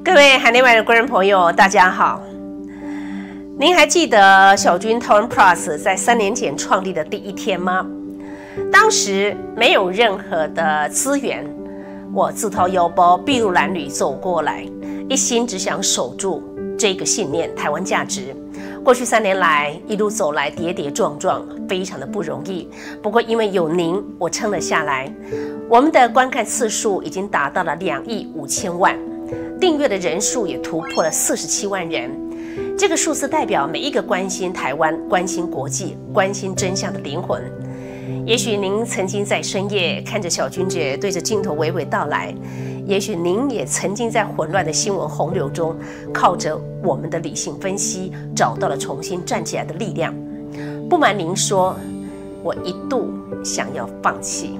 各位海内外的观众朋友，大家好。您还记得筱君台湾 PLUS 在3年前创立的第一天吗？当时没有任何的资源，我自掏腰包、筚路蓝缕走过来，一心只想守住这个信念——台湾价值。过去3年来，一路走来，跌跌撞撞，非常的不容易。不过因为有您，我撑了下来。我们的观看次数已经达到了2亿5千万，订阅的人数也突破了47万人。这个数字代表每一个关心台湾、关心国际、关心真相的灵魂。也许您曾经在深夜看着筱君姐对着镜头娓娓道来，也许您也曾经在混乱的新闻洪流中，靠着我们的理性分析，找到了重新站起来的力量。不瞒您说，我一度想要放弃，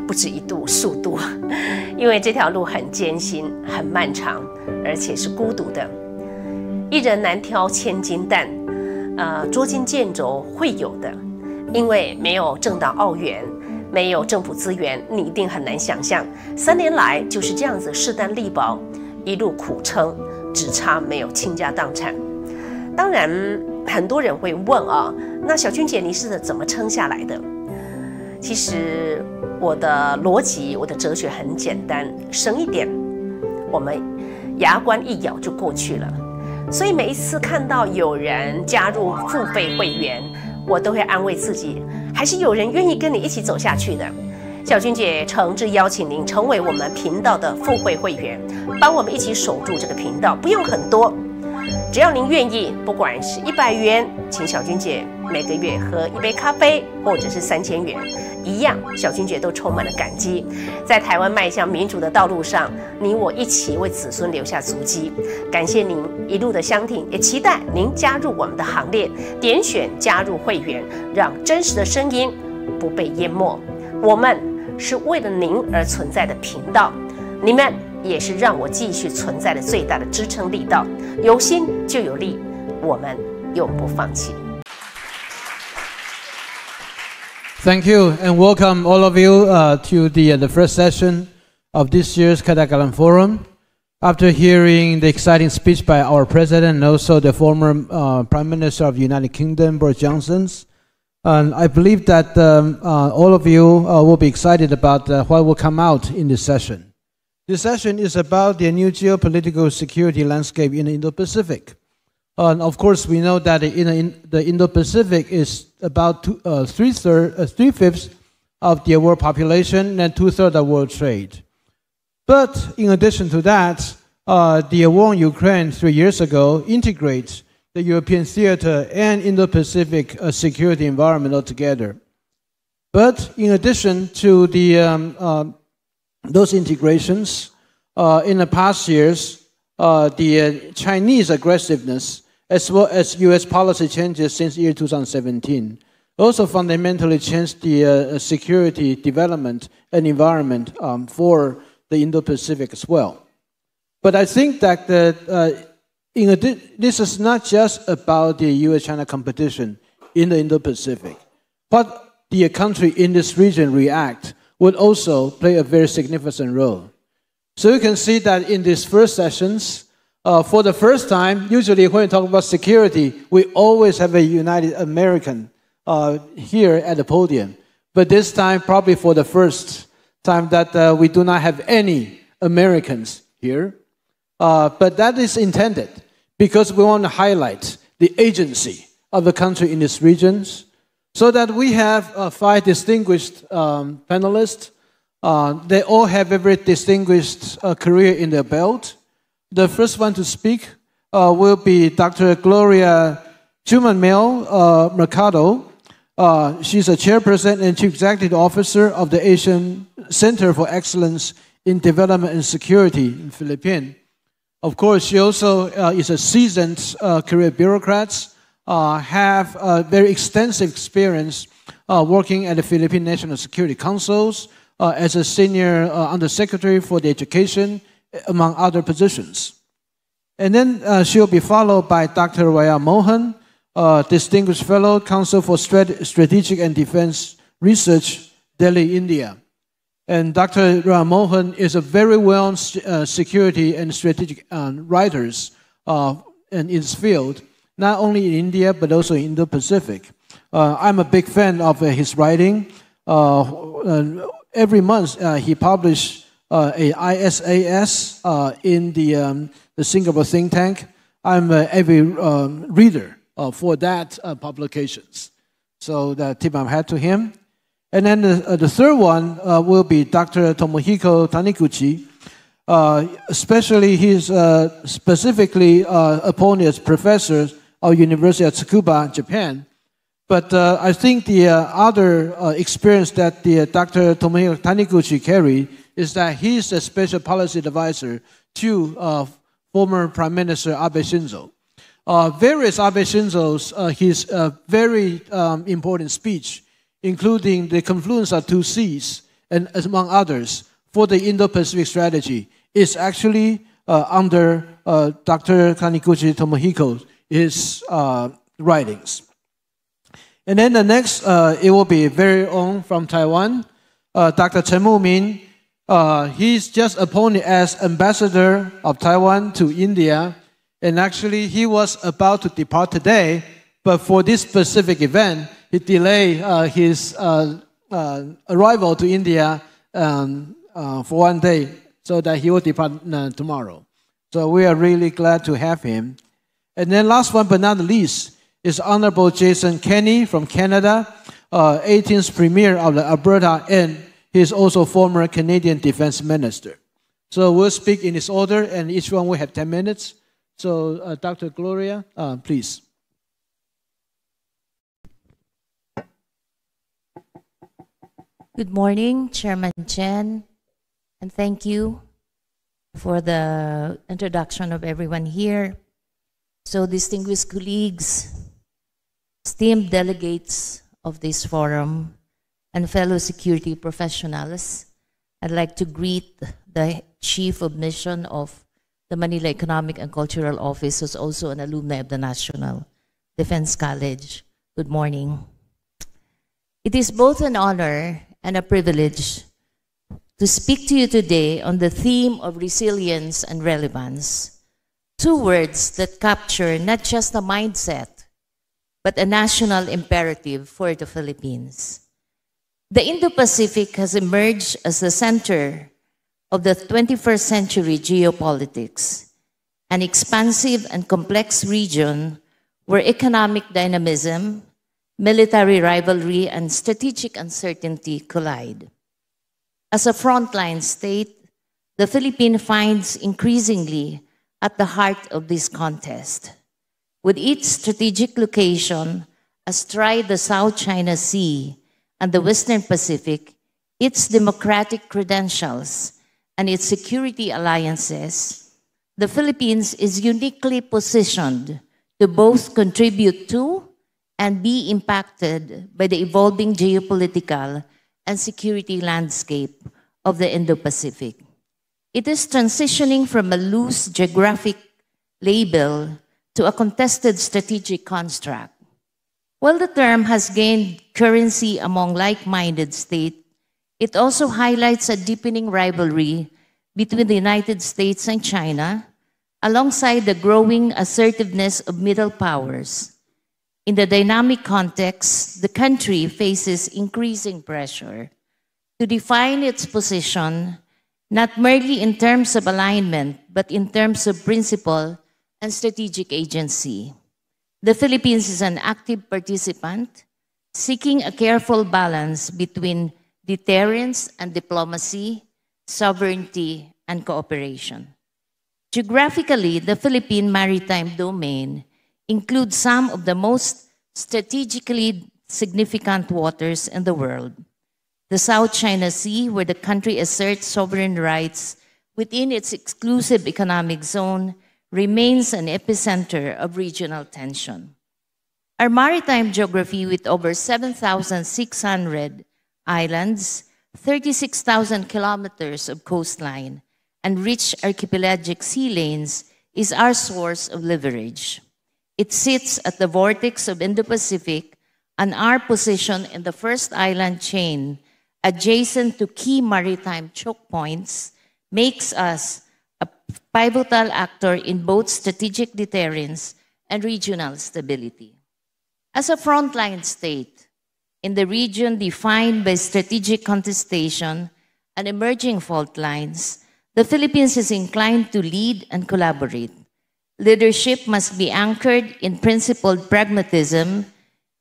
不止一度，数度，因为这条路很艰辛、很漫长，而且是孤独的。一人难挑千斤担，捉襟见肘会有的。因为没有政党澳元，没有政府资源，你一定很难想象，3年来就是这样子势单力薄，一路苦撑，只差没有倾家荡产。当然，很多人会问啊，那筱君姐你是怎么撑下来的？其实我的逻辑，我的哲学很简单，省一点，我们牙关一咬就过去了。所以每一次看到有人加入付费会员，我都会安慰自己，还是有人愿意跟你一起走下去的。筱君姐诚挚邀请您成为我们频道的付费会员，帮我们一起守住这个频道，不用很多，只要您愿意，不管是100元，请筱君姐每个月喝一杯咖啡，或者是3000元，一样，筱君姐都充满了感激。在台湾迈向民主的道路上，你我一起为子孙留下足迹。感谢您一路的相挺，也期待您加入我们的行列，点选加入会员，让真实的声音不被淹没。我们是为了您而存在的频道，你们也是让我继续存在的最大的支撑力道。有心就有力，我们永不放弃。Thank you and welcome all of you to the first session of this year's凯达格兰 Forum. After hearing the exciting speech by our president and also the former Prime Minister of the United Kingdom, Boris Johnson, I believe that all of you will be excited about what will come out in this session. This session is about the new geopolitical security landscape in the Indo-Pacific. Of course, we know that the Indo-Pacific is about 3/5 of the world population and 2/3 of world trade. But in addition to that, the war in Ukraine 3 years ago integrates the European theater and Indo-Pacific security environment altogether. But in addition to those integrations, in the past years, the Chinese aggressiveness, as well as U.S. policy changes since year 2017, also fundamentally changed the security development and environment for the Indo-Pacific as well. But I think that this is not just about the U.S.-China competition in the Indo-Pacific. What the country in this region react would also play a very significant role. So you can see that in these first sessions, for the first time, usually when we talk about security, we always have a United American here at the podium. But this time, probably for the first time that we do not have any Americans here. But that is intended because we want to highlight the agency of the country in these regions, so that we have 5 distinguished panelists. They all have a very distinguished career in their belt. The first one to speak will be Dr. Gloria Mercado. She's a chairperson and chief executive officer of the Asian Center for Excellence in Development and Security in the Philippines. Of course, she also is a seasoned career bureaucrat, have very extensive experience working at the Philippine National Security Councils as a senior undersecretary for the education, among other positions. And then she'll be followed by Dr. Raya Mohan, Distinguished Fellow, Council for Strategic and Defense Research, Delhi, India. And Dr. Mohan is a very well security and strategic writer in his field, not only in India but also in Indo-Pacific. I'm a big fan of his writing. Every month he publishes a ISAS in the Singapore think tank. I'm an avid reader for that publications. So the tip of my hat to him. And then the third one will be Dr. Tomohiko Taniguchi. Especially he's specifically appointed as professor of University of Tsukuba, Japan. But I think the other experience that Dr. Tomohiko Taniguchi carried is that he's a special policy advisor to former Prime Minister Abe Shinzo. Various Abe Shinzo's his very important speech, including the confluence of two seas, and among others, for the Indo-Pacific strategy, is actually under Dr. Taniguchi Tomohiko's his writings. And then the next, it will be very own from Taiwan, Dr. Chen Mumin. He's just appointed as ambassador of Taiwan to India, and actually he was about to depart today, but for this specific event, he delayed his arrival to India for 1 day, so that he will depart tomorrow. So we are really glad to have him. And then last one but not least is Honorable Jason Kenney from Canada, 18th Premier of the Alberta, and he is also former Canadian Defense Minister. So we'll speak in this order, and each one will have 10 minutes. So Dr. Gloria, please. Good morning, Chairman Chen, and thank you for the introduction of everyone here. So distinguished colleagues, esteemed delegates of this forum, and fellow security professionals, I'd like to greet the Chief of Mission of the Manila Economic and Cultural Office, who's also an alumni of the National Defense College. Good morning. It is both an honor and a privilege to speak to you today on the theme of resilience and relevance, two words that capture not just a mindset, but a national imperative for the Philippines. The Indo-Pacific has emerged as the center of the 21st century geopolitics, an expansive and complex region where economic dynamism, military rivalry, and strategic uncertainty collide. As a frontline state, the Philippines finds increasingly at the heart of this contest. With its strategic location astride the South China Sea and the Western Pacific, its democratic credentials, and its security alliances, the Philippines is uniquely positioned to both contribute to and be impacted by the evolving geopolitical and security landscape of the Indo-Pacific. It is transitioning from a loose geographic label to a contested strategic construct. While the term has gained currency among like-minded states, it also highlights a deepening rivalry between the United States and China, alongside the growing assertiveness of middle powers. In the dynamic context, the country faces increasing pressure to define its position, not merely in terms of alignment, but in terms of principle and strategic agency. The Philippines is an active participant, seeking a careful balance between deterrence and diplomacy, sovereignty and cooperation. Geographically, the Philippine maritime domain includes some of the most strategically significant waters in the world. The South China Sea, where the country asserts sovereign rights within its exclusive economic zone, remains an epicenter of regional tension. Our maritime geography, with over 7,600 islands, 36,000 kilometers of coastline, and rich archipelagic sea lanes, is our source of leverage. It sits at the vortex of Indo-Pacific, and our position in the first island chain adjacent to key maritime choke points, makes us a pivotal actor in both strategic deterrence and regional stability. As a frontline state in the region defined by strategic contestation and emerging fault lines, the Philippines is inclined to lead and collaborate. Leadership must be anchored in principled pragmatism,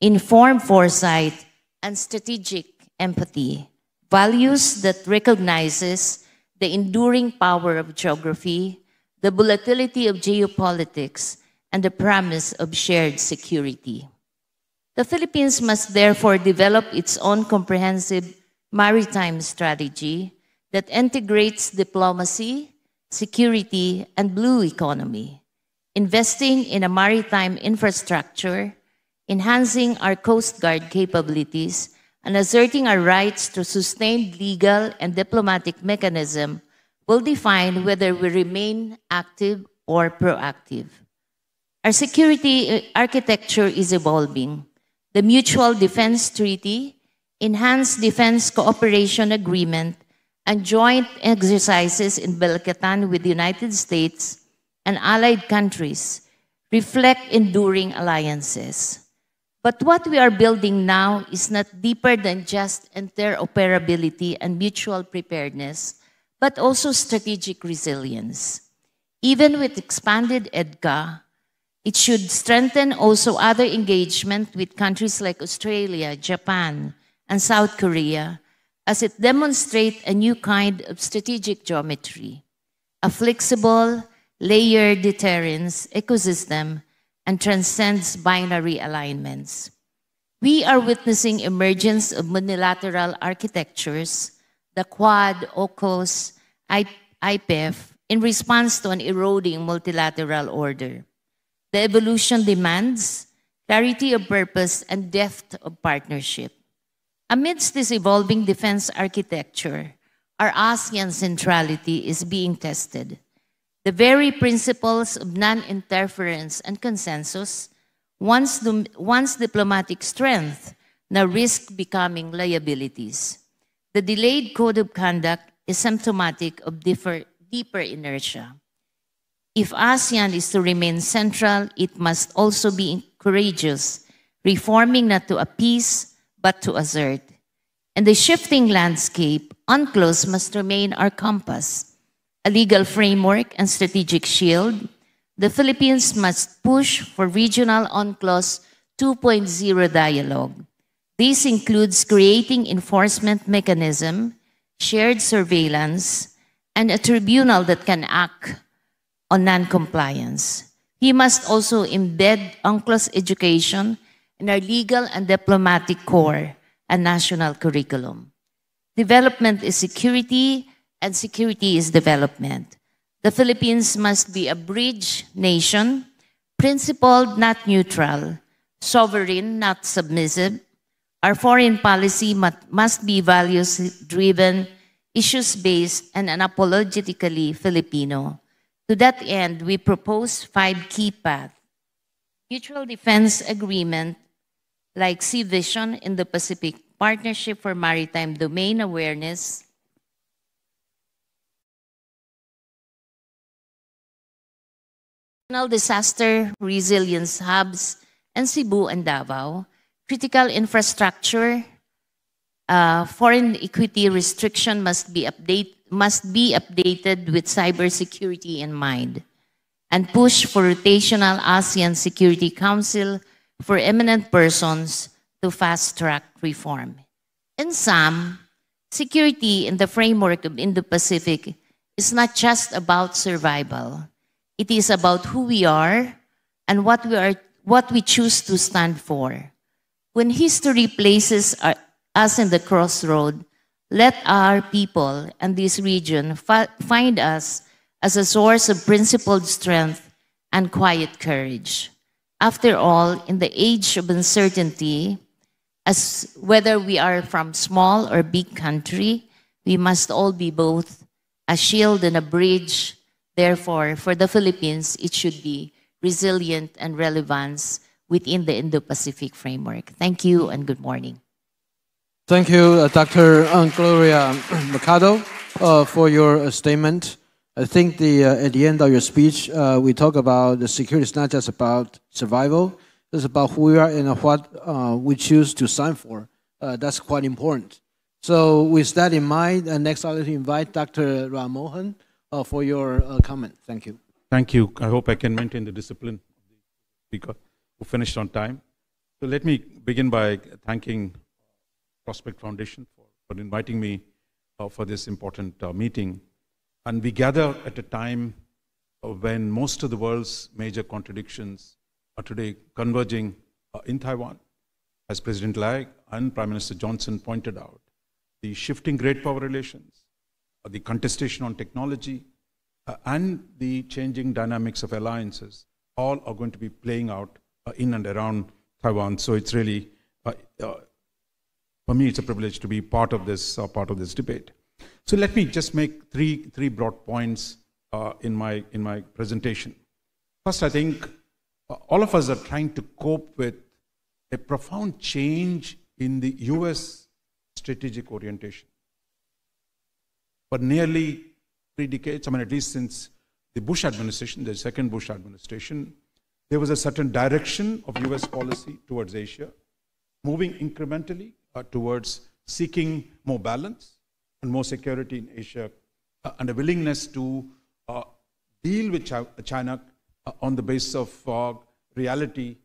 informed foresight, and strategic empathy, values that recognizes the enduring power of geography, the volatility of geopolitics, and the promise of shared security. The Philippines must therefore develop its own comprehensive maritime strategy that integrates diplomacy, security, and blue economy, investing in a maritime infrastructure, enhancing our Coast Guard capabilities, and asserting our rights to sustained legal and diplomatic mechanism will define whether we remain active or proactive. Our security architecture is evolving. The Mutual Defense Treaty, Enhanced Defense Cooperation Agreement, and joint exercises in Belcatan with the United States and allied countries reflect enduring alliances. But what we are building now is not deeper than just interoperability and mutual preparedness, but also strategic resilience. Even with expanded EDCA, it should strengthen also other engagement with countries like Australia, Japan, and South Korea, as it demonstrates a new kind of strategic geometry, a flexible, layered deterrence ecosystem, and transcends binary alignments. We are witnessing emergence of multilateral architectures, the Quad, AUKUS, IPEF, in response to an eroding multilateral order. The evolution demands clarity of purpose and depth of partnership. Amidst this evolving defense architecture, our ASEAN centrality is being tested. The very principles of non-interference and consensus, once diplomatic strength, now risk becoming liabilities. The delayed code of conduct is symptomatic of deeper inertia. If ASEAN is to remain central, it must also be courageous, reforming not to appease, but to assert. In the shifting landscape, UNCLOS must remain our compass. A legal framework and strategic shield, the Philippines must push for regional UNCLOS 2.0 dialogue. This includes creating enforcement mechanism, shared surveillance, and a tribunal that can act on non-compliance. We must also embed UNCLOS education in our legal and diplomatic core and national curriculum. Development is security, and security is development. The Philippines must be a bridge nation, principled, not neutral, sovereign, not submissive. Our foreign policy must be values-driven, issues-based, and unapologetically Filipino. To that end, we propose 5 key paths. Mutual defense agreement like Sea Vision in the Pacific, Partnership for Maritime Domain Awareness, disaster resilience hubs in Cebu and Davao, critical infrastructure, foreign equity restriction must be updated with cybersecurity in mind, and push for rotational ASEAN Security Council for eminent persons to fast-track reform. In sum, security in the framework of Indo-Pacific is not just about survival. It is about who we are and what we choose to stand for. When history places us in the crossroad, let our people and this region find us as a source of principled strength and quiet courage. After all, in the age of uncertainty, as whether we are from small or big country, we must all be both a shield and a bridge. Therefore, for the Philippines, it should be resilient and relevance within the Indo-Pacific framework. Thank you and good morning. Thank you, Dr. Gloria Mercado, for your statement. I think at the end of your speech, we talk about the security is not just about survival, it's about who we are and what we choose to sign for. That's quite important. So with that in mind, next I'd like to invite Dr. Ram Mohan for your comment. Thank you. Thank you. I hope I can maintain the discipline of the speaker who finished on time. So let me begin by thanking Prospect Foundation for inviting me for this important meeting. And we gather at a time when most of the world's major contradictions are today converging in Taiwan. As President Lai and Prime Minister Johnson pointed out, the shifting great power relations, the contestation on technology, and the changing dynamics of alliances, all are going to be playing out in and around Taiwan. So it's really, for me, it's a privilege to be part of this debate. So let me just make three broad points in my presentation. First, I think all of us are trying to cope with a profound change in the US strategic orientation. For nearly 3 decades, I mean, at least since the Bush administration, the second Bush administration, there was a certain direction of US policy towards Asia, moving incrementally towards seeking more balance and more security in Asia, and a willingness to deal with China on the basis of reality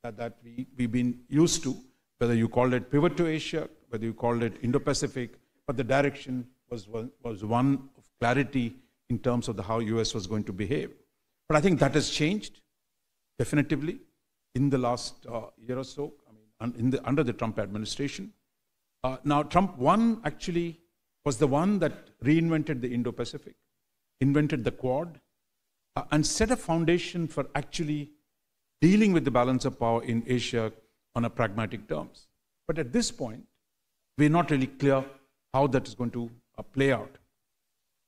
that we've been used to, whether you called it pivot to Asia, whether you called it Indo-Pacific, but the direction was one of clarity in terms of how US was going to behave. But I think that has changed definitively in the last year or so, I mean, under the Trump administration. Now, Trump 1 actually was the one that reinvented the Indo-Pacific, invented the Quad, and set a foundation for actually dealing with the balance of power in Asia on a pragmatic terms. But at this point, we're not really clear how that is going to play out.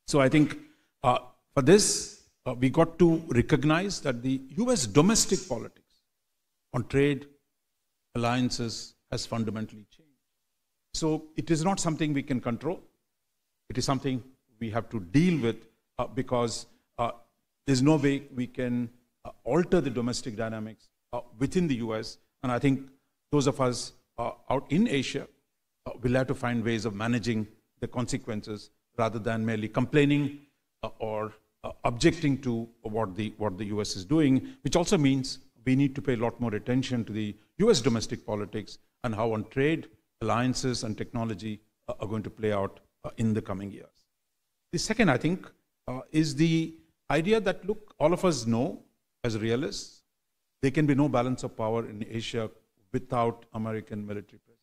So I think for this, we got to recognize that the US domestic politics on trade alliances has fundamentally changed. So it is not something we can control. It is something we have to deal with because there's no way we can alter the domestic dynamics within the US. And I think those of us out in Asia will have to find ways of managing the consequences rather than merely complaining or objecting to what the US is doing, which also means we need to pay a lot more attention to the US domestic politics and how on trade, alliances and technology are going to play out in the coming years. The second, I think, is the idea that, look, all of us know as realists, there can be no balance of power in Asia without American military presence.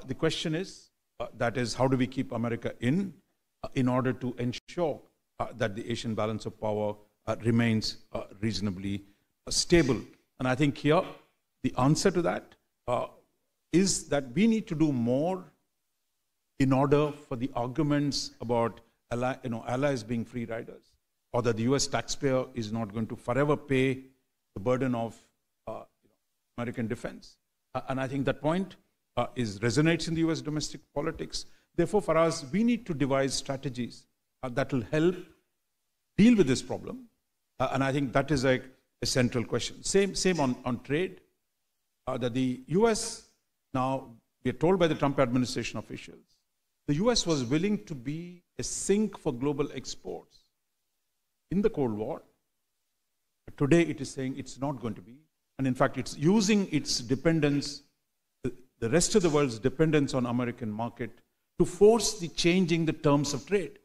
The question is, that is, how do we keep America in order to ensure that the Asian balance of power remains reasonably stable? And I think here, the answer to that is that we need to do more in order for the arguments about allies being free riders, or that the US taxpayer is not going to forever pay the burden of American defense. And I think that point resonates in the US domestic politics. Therefore, for us, we need to devise strategies that will help deal with this problem. And I think that is a central question. Same on trade, that the US, now we are told by the Trump administration officials, the US was willing to be a sink for global exports in the Cold War. But today it is saying it's not going to be. And in fact, it's using its dependence, the rest of the world's dependence on American market to force the changing the terms of trade.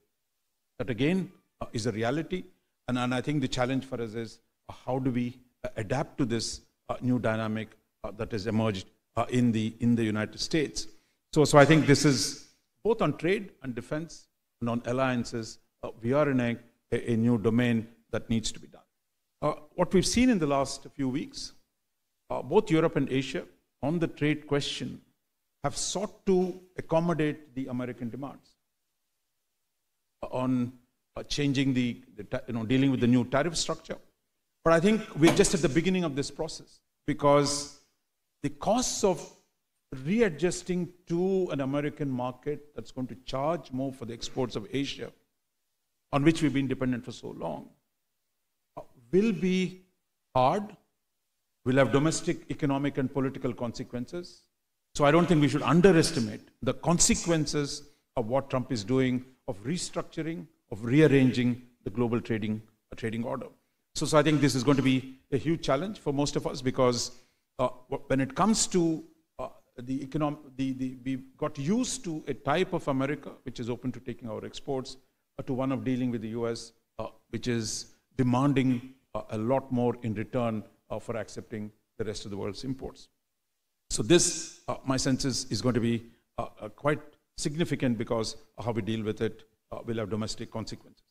That again is a reality. And I think the challenge for us is how do we adapt to this new dynamic that has emerged in the United States. So I think this is both on trade and defense and on alliances. We are in a new domain that needs to be done. What we've seen in the last few weeks, both Europe and Asia on the trade question have sought to accommodate the American demands on changing dealing with the new tariff structure. But I think we're just at the beginning of this process, because the costs of readjusting to an American market that's going to charge more for the exports of Asia, on which we've been dependent for so long, will be hard, will have domestic economic and political consequences. So I don't think we should underestimate the consequences of what Trump is doing, of restructuring, of rearranging the global trading order. So I think this is going to be a huge challenge for most of us, because when it comes to we got used to a type of America which is open to taking our exports, to one of dealing with the US, which is demanding a lot more in return for accepting the rest of the world's imports. So this, my sense is going to be quite significant, because how we deal with it will have domestic consequences.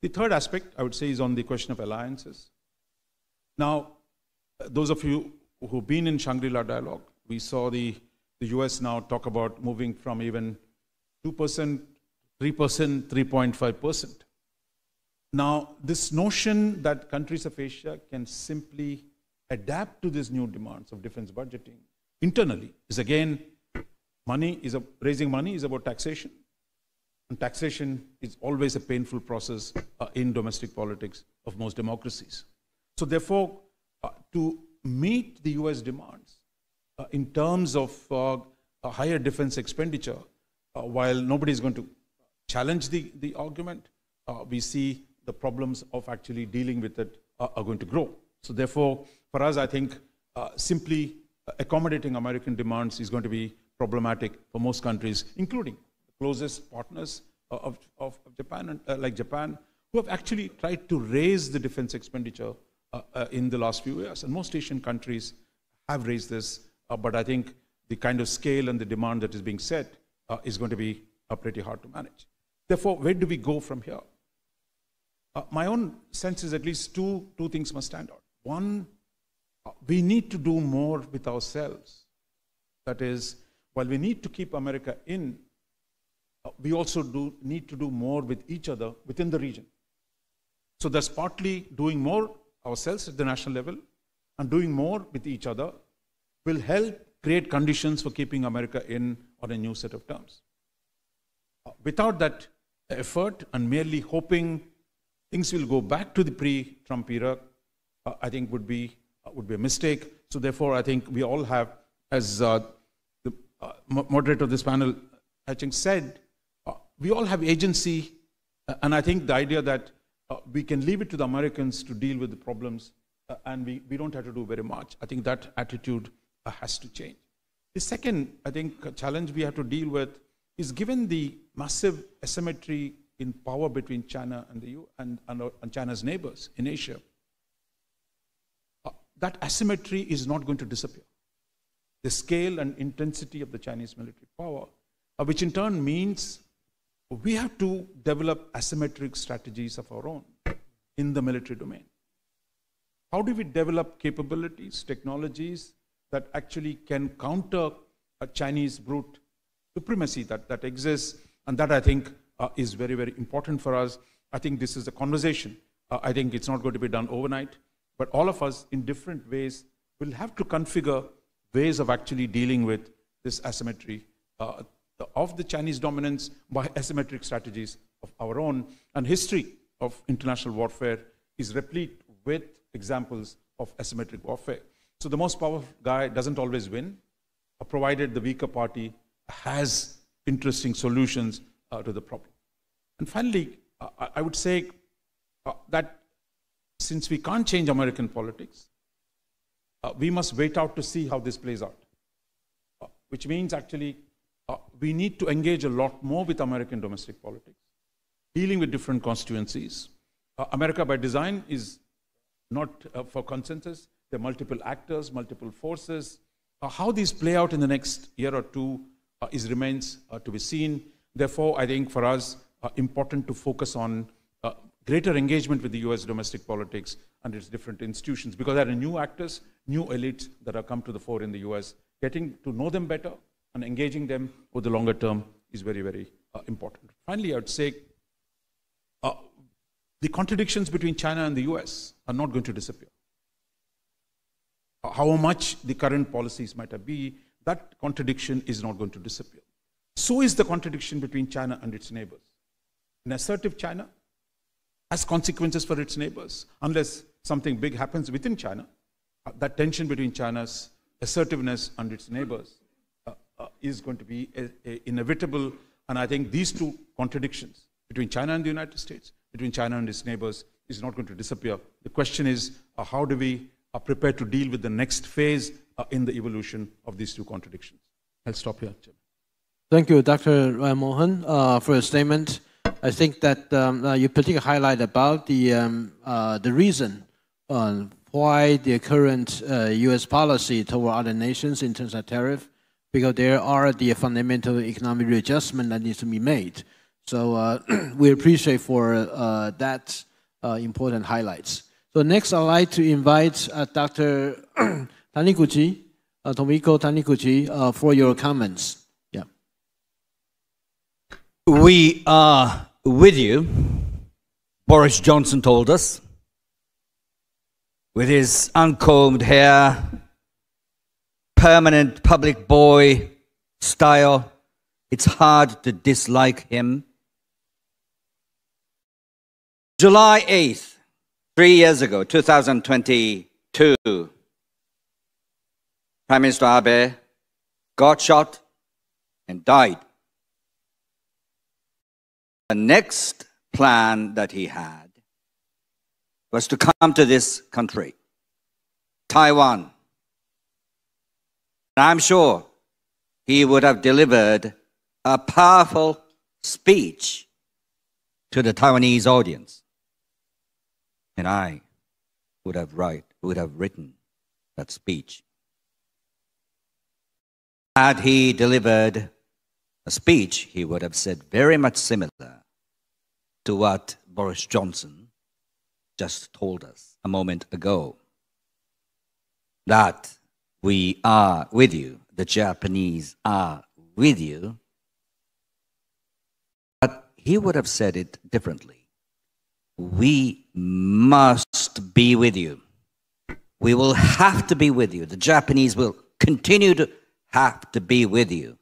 The third aspect, I would say, is on the question of alliances. Now, those of you who've been in Shangri-La dialogue, we saw the US now talk about moving from even 2%, 3%, 3.5%. Now, this notion that countries of Asia can simply adapt to these new demands of defense budgeting internally is, again, raising money is about taxation. And taxation is always a painful process in domestic politics of most democracies. So therefore, to meet the US demands in terms of a higher defense expenditure, while nobody is going to challenge the argument, we see the problems of actually dealing with it are going to grow. So therefore, for us, I think simply accommodating American demands is going to be problematic for most countries, including the closest partners of Japan, like Japan, who have actually tried to raise the defense expenditure in the last few years. And most Asian countries have raised this, but I think the kind of scale and the demand that is being set is going to be pretty hard to manage. Therefore, where do we go from here? My own sense is at least two things must stand out. One, we need to do more with ourselves. That is, while we need to keep America in, we also need to do more with each other within the region. So that's partly doing more ourselves at the national level, and doing more with each other will help create conditions for keeping America in on a new set of terms. Without that effort and merely hoping things will go back to the pre-Trump era, I think would be a mistake. So therefore, I think we all have, as the moderator of this panel, I think, said, we all have agency, and I think the idea that we can leave it to the Americans to deal with the problems, and we don't have to do very much. I think that attitude has to change. The second, I think, challenge we have to deal with is, given the massive asymmetry in power between China and the EU and China's neighbors in Asia, that asymmetry is not going to disappear. The scale and intensity of the Chinese military power, which in turn means we have to develop asymmetric strategies of our own in the military domain. How do we develop capabilities, technologies that actually can counter a Chinese brute supremacy that exists? And that, I think, is very, very important for us. I think this is a conversation. I think it's not going to be done overnight, but all of us in different ways will have to configure ways of actually dealing with this asymmetry of the Chinese dominance by asymmetric strategies of our own. And history of international warfare is replete with examples of asymmetric warfare. So the most powerful guy doesn't always win, provided the weaker party has interesting solutions to the problem. And finally, I would say that since we can't change American politics, we must wait out to see how this plays out, which means actually we need to engage a lot more with American domestic politics, dealing with different constituencies. America by design is not for consensus. There are multiple actors, multiple forces. How these play out in the next year or two remains to be seen. Therefore, I think for us, important to focus on greater engagement with the US domestic politics and its different institutions, because there are new actors, new elites that have come to the fore in the US. Getting to know them better and engaging them over the longer term is very, very important. Finally, I would say the contradictions between China and the US are not going to disappear. How much the current policies might be, that contradiction is not going to disappear. So is the contradiction between China and its neighbors. An assertive China has consequences for its neighbors. Unless something big happens within China, that tension between China's assertiveness and its neighbors is going to be inevitable. And I think these two contradictions between China and the United States, between China and its neighbors, is not going to disappear. The question is, how do we prepare to deal with the next phase in the evolution of these two contradictions? I'll stop here, Chairman. Thank you, Dr. Mohan, for your statement. I think that you particularly highlight about the reason why the current U.S. policy toward other nations in terms of tariff, because there are the fundamental economic readjustment that needs to be made. So we appreciate for that important highlights. So next, I'd like to invite Dr. Taniguchi, Tomiko Taniguchi, for your comments. Yeah. We are with you, Boris Johnson told us, with his uncombed hair, permanent public boy style. It's hard to dislike him. July 8th, 3 years ago, 2022, Prime Minister Abe got shot and died. The next plan that he had was to come to this country, Taiwan. I'm sure he would have delivered a powerful speech to the Taiwanese audience. And I would have written that speech. Had he delivered a speech, he would have said very much similar to what Boris Johnson just told us a moment ago. That we are with you, the Japanese are with you. But he would have said it differently. We must be with you. We will have to be with you. The Japanese will continue to have to be with you.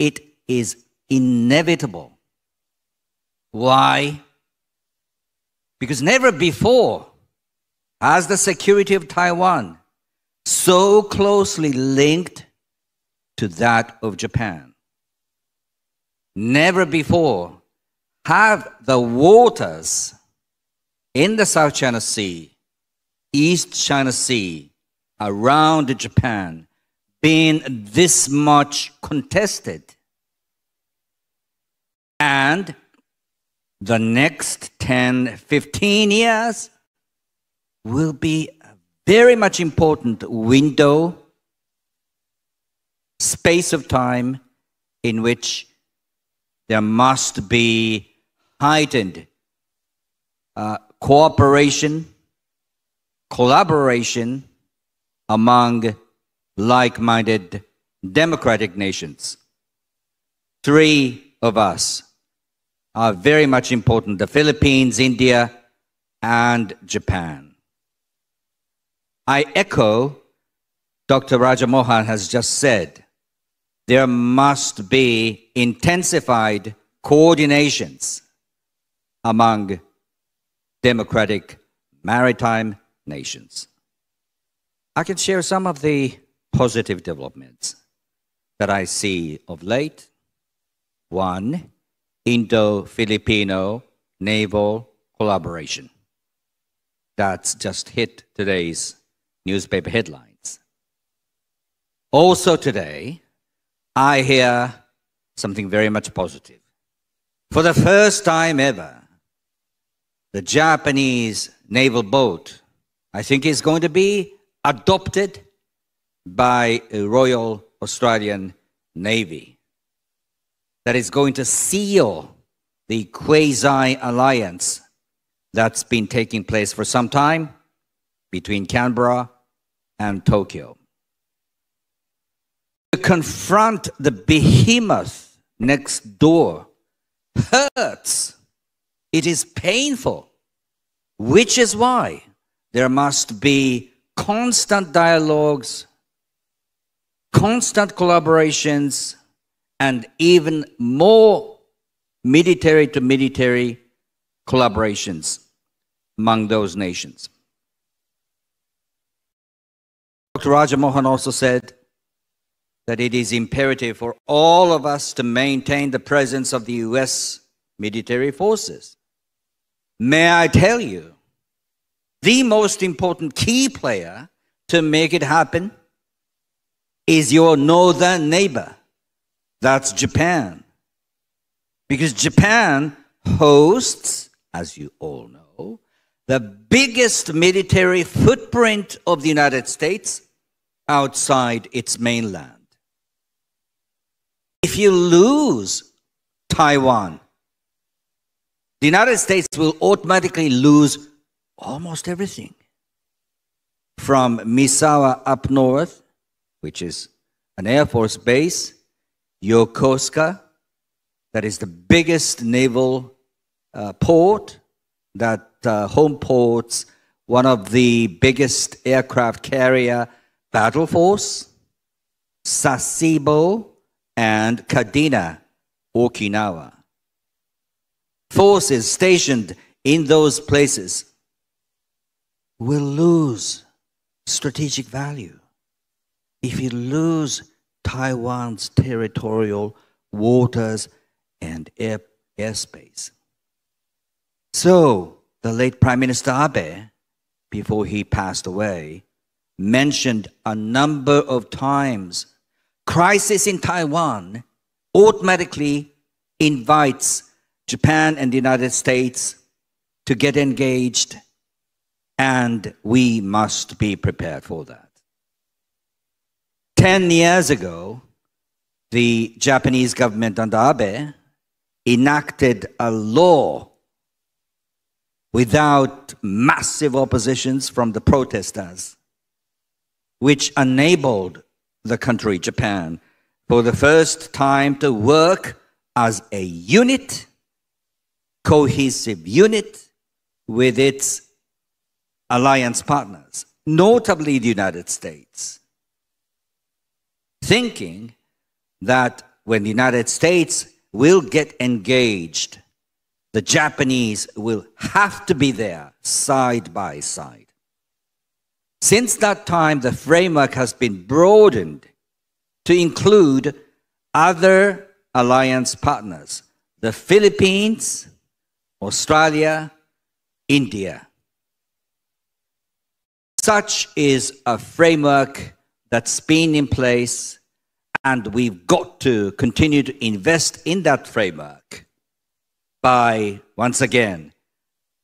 It is inevitable. Why? Because never before has the security of Taiwan so closely linked to that of Japan. Never before have the waters in the South China Sea, East China Sea, around Japan, been this much contested. And the next 10, 15 years will be a very much important window, space of time in which there must be heightened cooperation, collaboration among like-minded democratic nations. Three of us are very much important: the Philippines, India, and Japan. I echo Dr. Rajamohan has just said. There must be intensified coordinations among democratic maritime nations. I can share some of the positive developments that I see of late. One, Indo-Filipino naval collaboration. That's just hit today's newspaper headlines. Also today, I hear something very much positive. For the first time ever, the Japanese naval boat, I think, is going to be adopted by a Royal Australian Navy. That is going to seal the quasi-alliance that's been taking place for some time between Canberra and Tokyo. To confront the behemoth next door hurts. It is painful, which is why there must be constant dialogues, constant collaborations, and even more military-to-military collaborations among those nations. Dr. Raja Mohan also said that it is imperative for all of us to maintain the presence of the US military forces. May I tell you, the most important key player to make it happen is your northern neighbor. That's Japan. Because Japan hosts, as you all know, the biggest military footprint of the United States outside its mainland. If you lose Taiwan, the United States will automatically lose almost everything. From Misawa up north, which is an Air Force base, Yokosuka, that is the biggest naval port, that home ports one of the biggest aircraft carrier battle force, Sasebo and Kadena, Okinawa. Forces stationed in those places will lose strategic value if you lose Taiwan's territorial waters and airspace. So, the late Prime Minister Abe, before he passed away, mentioned a number of times, crisis in Taiwan automatically invites Japan and the United States to get engaged, and we must be prepared for that. 10 years ago, the Japanese government under Abe enacted a law without massive oppositions from the protesters, which enabled the country, Japan, for the first time to work as a unit, cohesive unit with its alliance partners, notably the United States, thinking that when the United States will get engaged, the Japanese will have to be there side by side. Since that time, the framework has been broadened to include other alliance partners, the Philippines, Australia, India. Such is a framework that's been in place, and we've got to continue to invest in that framework by, once again,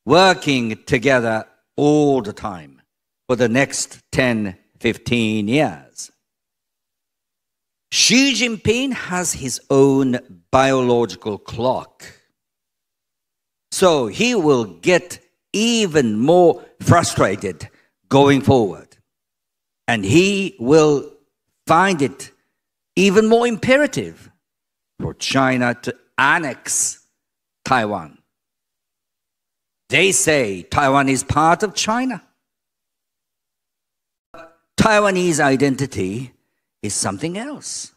working together all the time for the next 10, 15 years. Xi Jinping has his own biological clock. So he will get even more frustrated going forward. And he will find it even more imperative for China to annex Taiwan. They say Taiwan is part of China. Taiwanese identity is something else.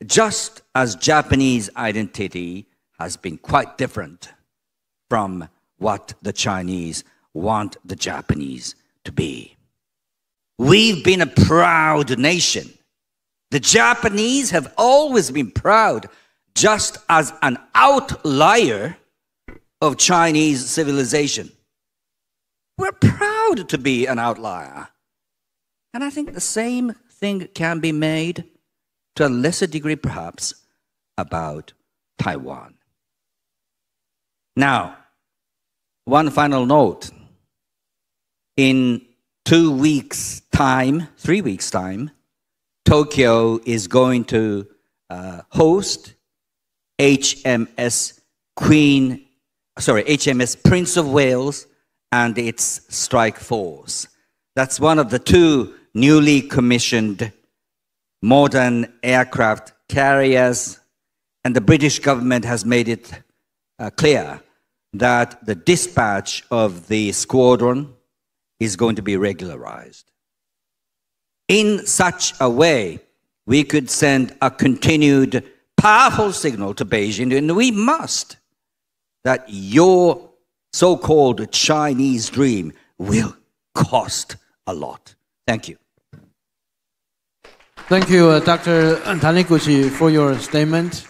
Just as Japanese identity has been quite different from what the Chinese want the Japanese to be. We've been a proud nation. The Japanese have always been proud, just as an outlier of Chinese civilization. We're proud to be an outlier. And I think the same thing can be made, to a lesser degree perhaps, about Taiwan. Now, one final note. In 2 weeks' time, 3 weeks' time, Tokyo is going to host HMS Prince of Wales and its strike force. That's one of the 2 newly commissioned modern aircraft carriers, and the British government has made it clear that the dispatch of the squadron is going to be regularized. In such a way, we could send a continued powerful signal to Beijing, and we must, that your so-called Chinese dream will cost a lot. Thank you. Thank you, Dr. Taniguchi, for your statement.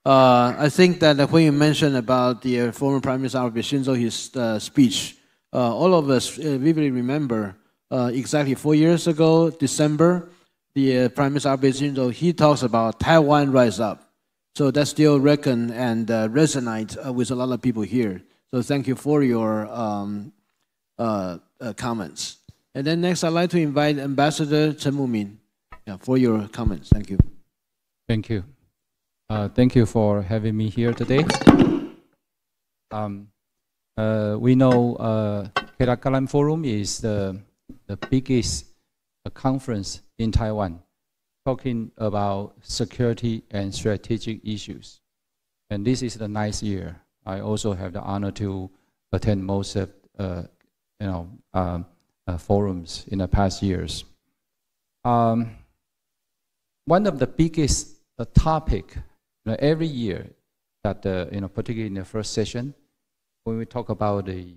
I think that when you mentioned about the former Prime Minister Abe Shinzo, his speech, all of us vividly remember exactly 4 years ago, December, the Prime Minister Abe Shinzo, he talks about Taiwan rise up. So that still reckon and resonate with a lot of people here. So thank you for your comments. And then next, I'd like to invite Ambassador Chen Mumin for your comments. Thank you. Thank you. Thank you for having me here today. We know凱達格蘭Forum is the biggest conference in Taiwan, talking about security and strategic issues. And this is the 9th year. I also have the honor to attend most of forums in the past years. One of the biggest topic every year that particularly in the first session, when we talk about the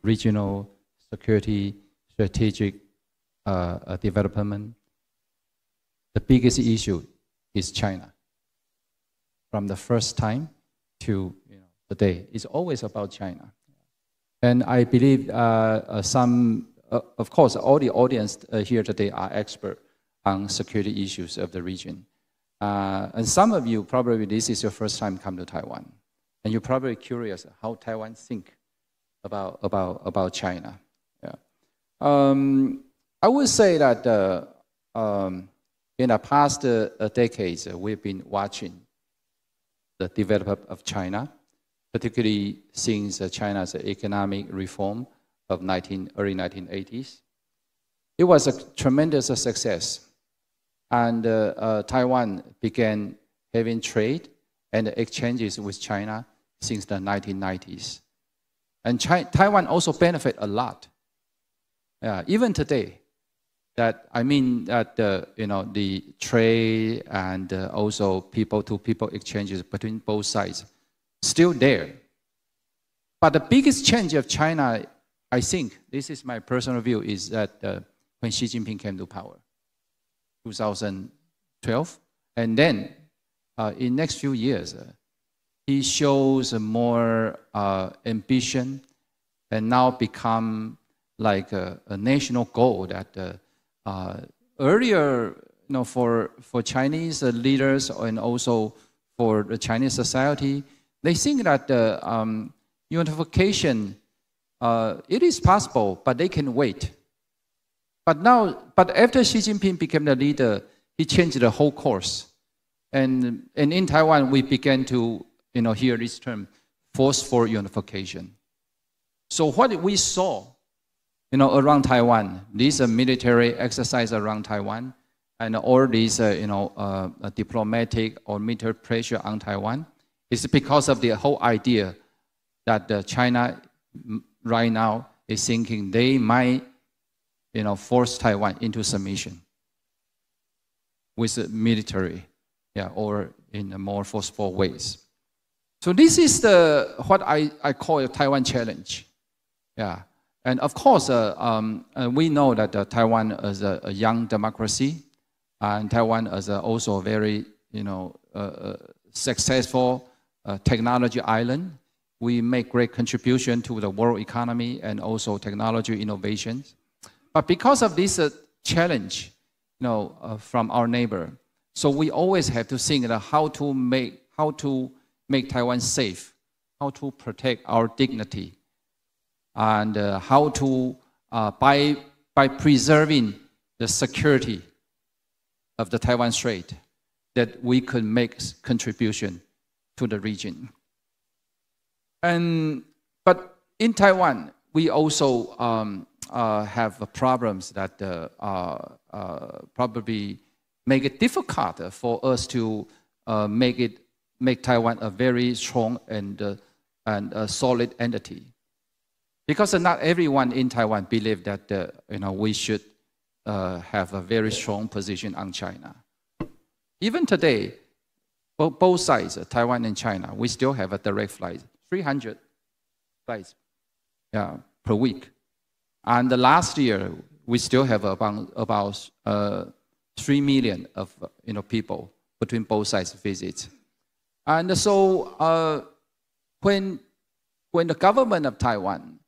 regional security strategic development, the biggest issue is China. From the first time to today, it's always about China. And I believe of course, all the audience here today are experts on security issues of the region. And some of you, probably this is your first time come to Taiwan. And you're probably curious how Taiwan think about China. Yeah. I would say that in the past decades, we've been watching the development of China, particularly since China's economic reform of early 1980s. It was a tremendous success. And Taiwan began having trade and exchanges with China since the 1990s. And Taiwan also benefit a lot. Even today, the trade and also people-to-people exchanges between both sides still there. But the biggest change of China, I think, this is my personal view, is that when Xi Jinping came to power, 2012, and then in next few years, he shows more ambition and now become like a national goal that earlier, for Chinese leaders and also for the Chinese society, they think that unification, it is possible, but they can wait. But after Xi Jinping became the leader, he changed the whole course. And in Taiwan, we began to hear this term, forceful unification. So what we saw around Taiwan, this military exercise around Taiwan, and all these diplomatic or military pressure on Taiwan, is because of the whole idea that China right now is thinking they might force Taiwan into submission with the military, or in a more forceful ways. So this is what I call a Taiwan challenge. And of course, we know that Taiwan is a young democracy, and Taiwan is also a very successful technology island. We make great contribution to the world economy and also technology innovations. But because of this challenge, from our neighbor, so we always have to think about how to make Taiwan safe, how to protect our dignity, and how to by preserving the security of the Taiwan Strait, that we could make contribution to the region. But in Taiwan, we also have problems that probably make it difficult for us to make Taiwan a very strong and a solid entity. Because not everyone in Taiwan believe that we should have a very strong position on China. Even today, both sides, Taiwan and China, we still have a direct flight, 300 flights per week. And last year, we still have about 3 million of people between both sides visit. And so when the government of Taiwan,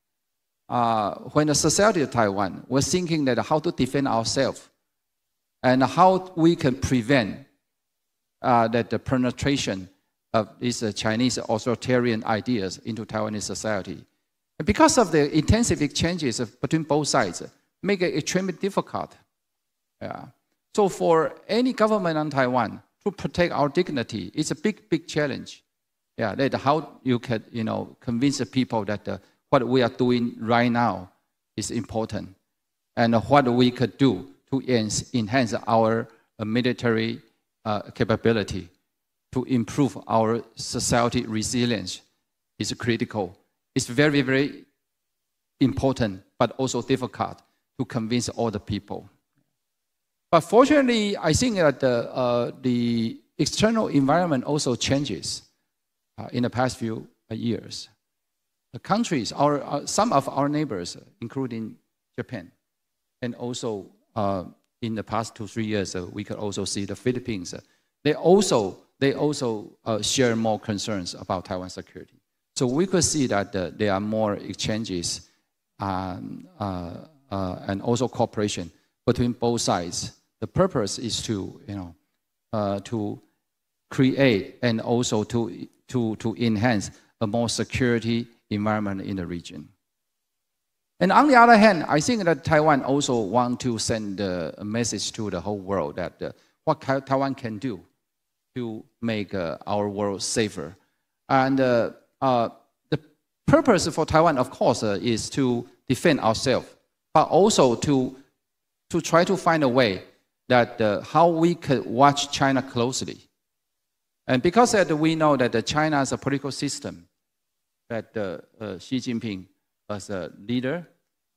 when the society of Taiwan was thinking that how to defend ourselves and how we can prevent that the penetration of these Chinese authoritarian ideas into Taiwanese society. And because of the intensive exchanges between both sides, make it extremely difficult. So for any government on Taiwan to protect our dignity, it's a big, big challenge. That how you can, convince the people that what we are doing right now is important, and what we could do to enhance our military capability, to improve our society resilience is critical. It's very, very important, but also difficult to convince all the people. But fortunately, I think that the external environment also changes in the past few years. The countries, some of our neighbors, including Japan, and also in the past 2-3 years, we could also see the Philippines. They also share more concerns about Taiwan security. So we could see that there are more exchanges and also cooperation between both sides. The purpose is to create and also to enhance a more security environment in the region. And on the other hand, I think that Taiwan also want to send a message to the whole world that what Taiwan can do to make our world safer. And the purpose for Taiwan, of course, is to defend ourselves, but also to try to find a way that how we could watch China closely. And because we know that China is a political system, that Xi Jinping as a leader,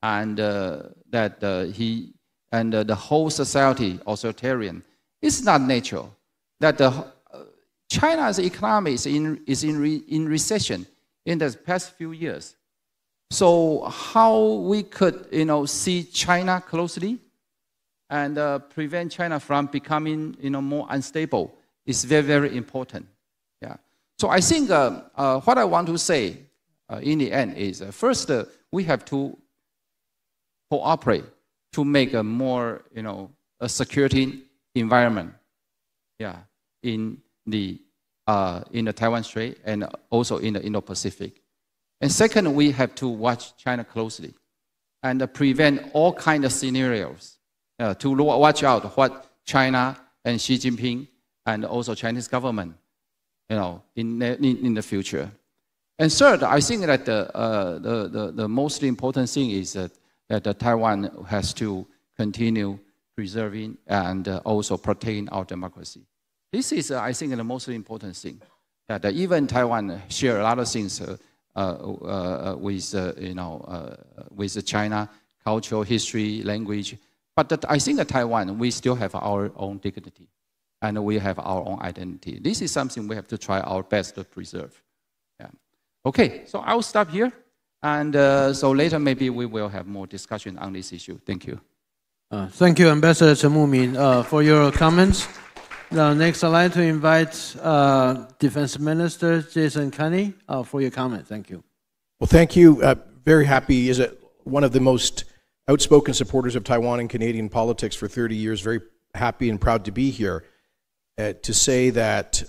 and that he and the whole society authoritarian, it's not natural. That China's economy is in recession in the past few years. So how we could see China closely and prevent China from becoming more unstable is very, very important. So I think what I want to say in the end is first we have to cooperate to make a more a security environment in the Taiwan Strait and also in the Indo-Pacific. And second, we have to watch China closely and prevent all kinds of scenarios to watch out what China and Xi Jinping and also Chinese government in the future. And third, I think that the most important thing is that Taiwan has to continue preserving and also protecting our democracy. This is, I think, the most important thing. That even Taiwan share a lot of things with China, cultural history, language. But I think that Taiwan, we still have our own dignity, and we have our own identity. This is something we have to try our best to preserve. Okay, so I'll stop here. And so later, maybe we will have more discussion on this issue. Thank you. Thank you, Ambassador Chen Mumin, for your comments. Now, next, I'd like to invite Defense Minister Jason Kenney for your comment. Thank you. Well, thank you. Very happy. Is one of the most outspoken supporters of Taiwan and Canadian politics for 30 years. Very happy and proud to be here to say that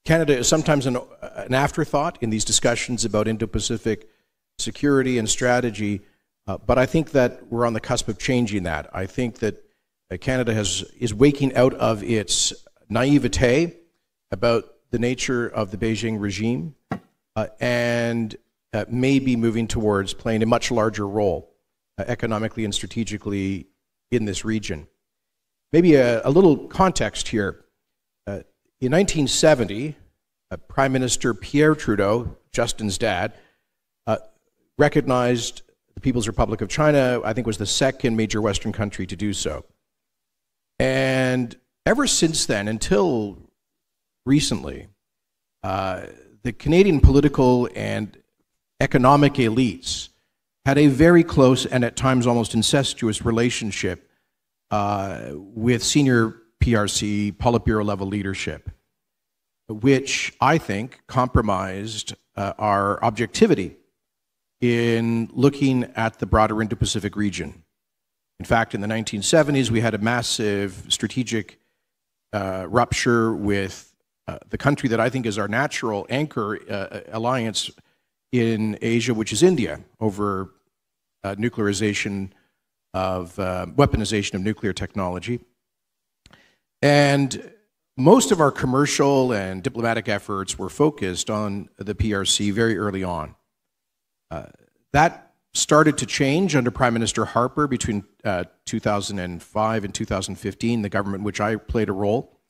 Canada is sometimes an afterthought in these discussions about Indo-Pacific security and strategy, but I think that we're on the cusp of changing that. I think that Canada is waking out of its naivete about the nature of the Beijing regime and may be moving towards playing a much larger role economically and strategically in this region. Maybe a little context here. In 1970, Prime Minister Pierre Trudeau, Justin's dad, recognized the People's Republic of China, I think, was the second major Western country to do so. And ever since then, until recently, the Canadian political and economic elites had a very close and at times almost incestuous relationship with senior PRC Politburo level leadership, which I think compromised our objectivity in looking at the broader Indo-Pacific region. In fact, in the 1970s, we had a massive strategic rupture with the country that I think is our natural anchor alliance in Asia, which is India, over nuclearization of weaponization of nuclear technology. And most of our commercial and diplomatic efforts were focused on the PRC very early on. That started to change under Prime Minister Harper between 2005 and 2015, the government in which I played a role.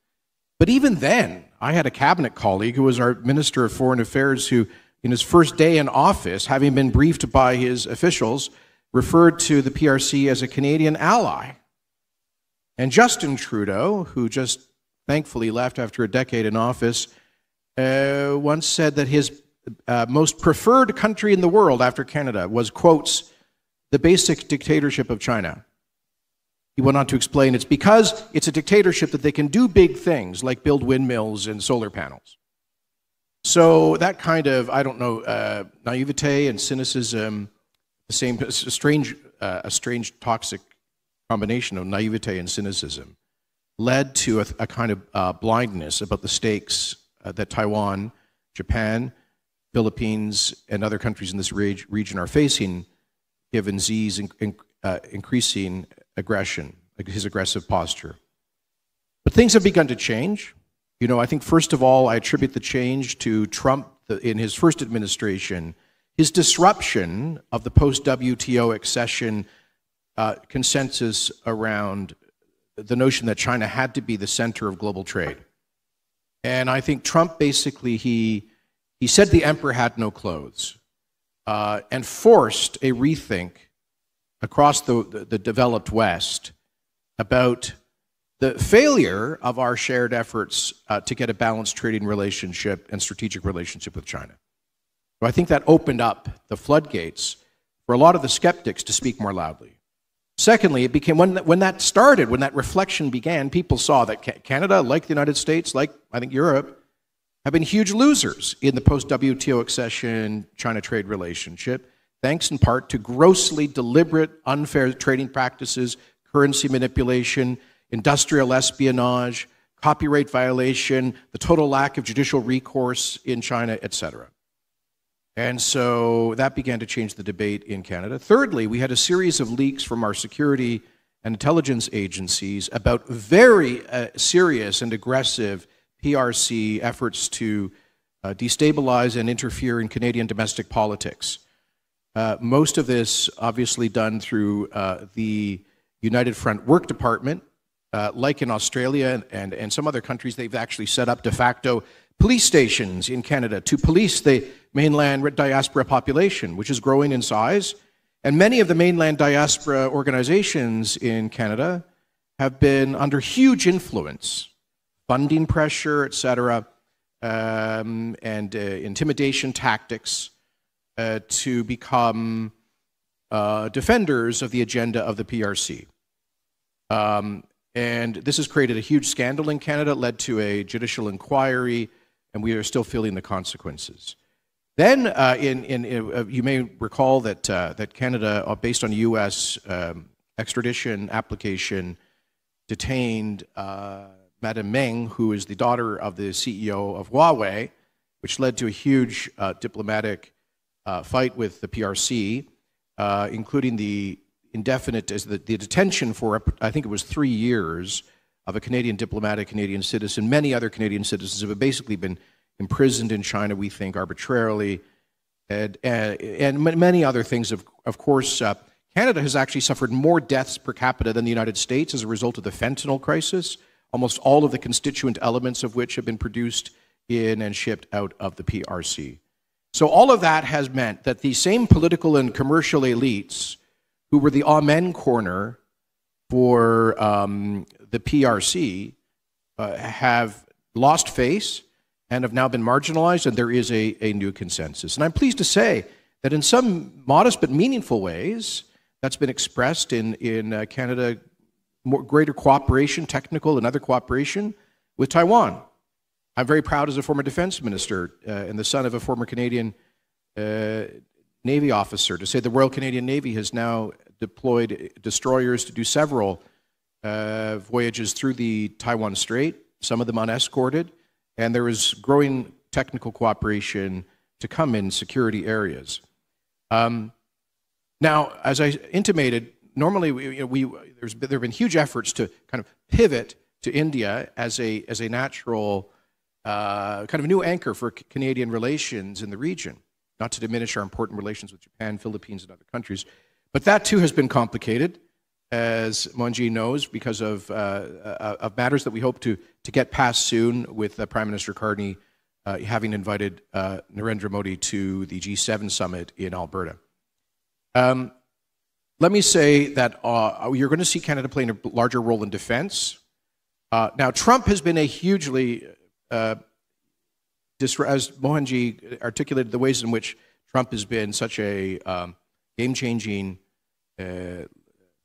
But even then, I had a cabinet colleague who was our Minister of Foreign Affairs who, in his first day in office, having been briefed by his officials, referred to the PRC as a Canadian ally. And Justin Trudeau, who just thankfully left after a decade in office, once said that his most preferred country in the world after Canada was, quotes, the basic dictatorship of China. He went on to explain it's because it's a dictatorship that they can do big things like build windmills and solar panels. So that kind of, I don't know, naivete and cynicism, the same, a strange toxic combination of naivete and cynicism, led to a kind of blindness about the stakes that Taiwan, Japan, Philippines, and other countries in this region are facing, given Xi's increasing aggression, his aggressive posture. But things have begun to change. You know, I think first of all, I attribute the change to Trump in his first administration, his disruption of the post-WTO accession consensus around the notion that China had to be the center of global trade. And I think Trump basically, he said the emperor had no clothes and forced a rethink across the developed West about the failure of our shared efforts to get a balanced trading relationship and strategic relationship with China. So I think that opened up the floodgates for a lot of the skeptics to speak more loudly. Secondly, it became, when that started, when that reflection began, people saw that Canada, like the United States, like I think Europe, have been huge losers in the post-WTO accession China trade relationship, thanks in part to grossly deliberate, unfair trading practices, currency manipulation, industrial espionage, copyright violation, the total lack of judicial recourse in China, etc. And so that began to change the debate in Canada. Thirdly, we had a series of leaks from our security and intelligence agencies about very serious and aggressive PRC efforts to destabilize and interfere in Canadian domestic politics. Most of this obviously done through the United Front Work Department. Like in Australia and some other countries, they've actually set up de facto police stations in Canada to police the mainland diaspora population, which is growing in size. And many of the mainland diaspora organizations in Canada have been under huge influence, funding pressure, etc., and intimidation tactics to become defenders of the agenda of the PRC. And this has created a huge scandal in Canada, led to a judicial inquiry, and we are still feeling the consequences. Then, you may recall that that Canada, based on a U.S. Extradition application, detained Madame Meng, who is the daughter of the CEO of Huawei, which led to a huge diplomatic fight with the PRC, including the indefinite, the detention for, I think it was 3 years, of a Canadian diplomatic, Canadian citizen. Many other Canadian citizens have basically been imprisoned in China, we think, arbitrarily, and many other things. Of course, Canada has actually suffered more deaths per capita than the United States as a result of the fentanyl crisis, almost all of the constituent elements of which have been produced in and shipped out of the PRC. So all of that has meant that the same political and commercial elites who were the amen corner for the PRC have lost face and have now been marginalized, and there is a new consensus. And I'm pleased to say that in some modest but meaningful ways, that's been expressed in Canada, greater cooperation, technical and other cooperation with Taiwan. I'm very proud as a former defense minister and the son of a former Canadian Navy officer to say the Royal Canadian Navy has now deployed destroyers to do several voyages through the Taiwan Strait, some of them unescorted, and there is growing technical cooperation to come in security areas. Now, as I intimated, normally there have been huge efforts to kind of pivot to India as a natural kind of new anchor for Canadian relations in the region, not to diminish our important relations with Japan, Philippines, and other countries. But that too has been complicated, as Monji knows, because of matters that we hope to get past soon, with Prime Minister Carney having invited Narendra Modi to the G7 summit in Alberta. Let me say that you're going to see Canada playing a larger role in defense. Now, Trump has been a hugely, as Mohanji articulated, the ways in which Trump has been such a game-changing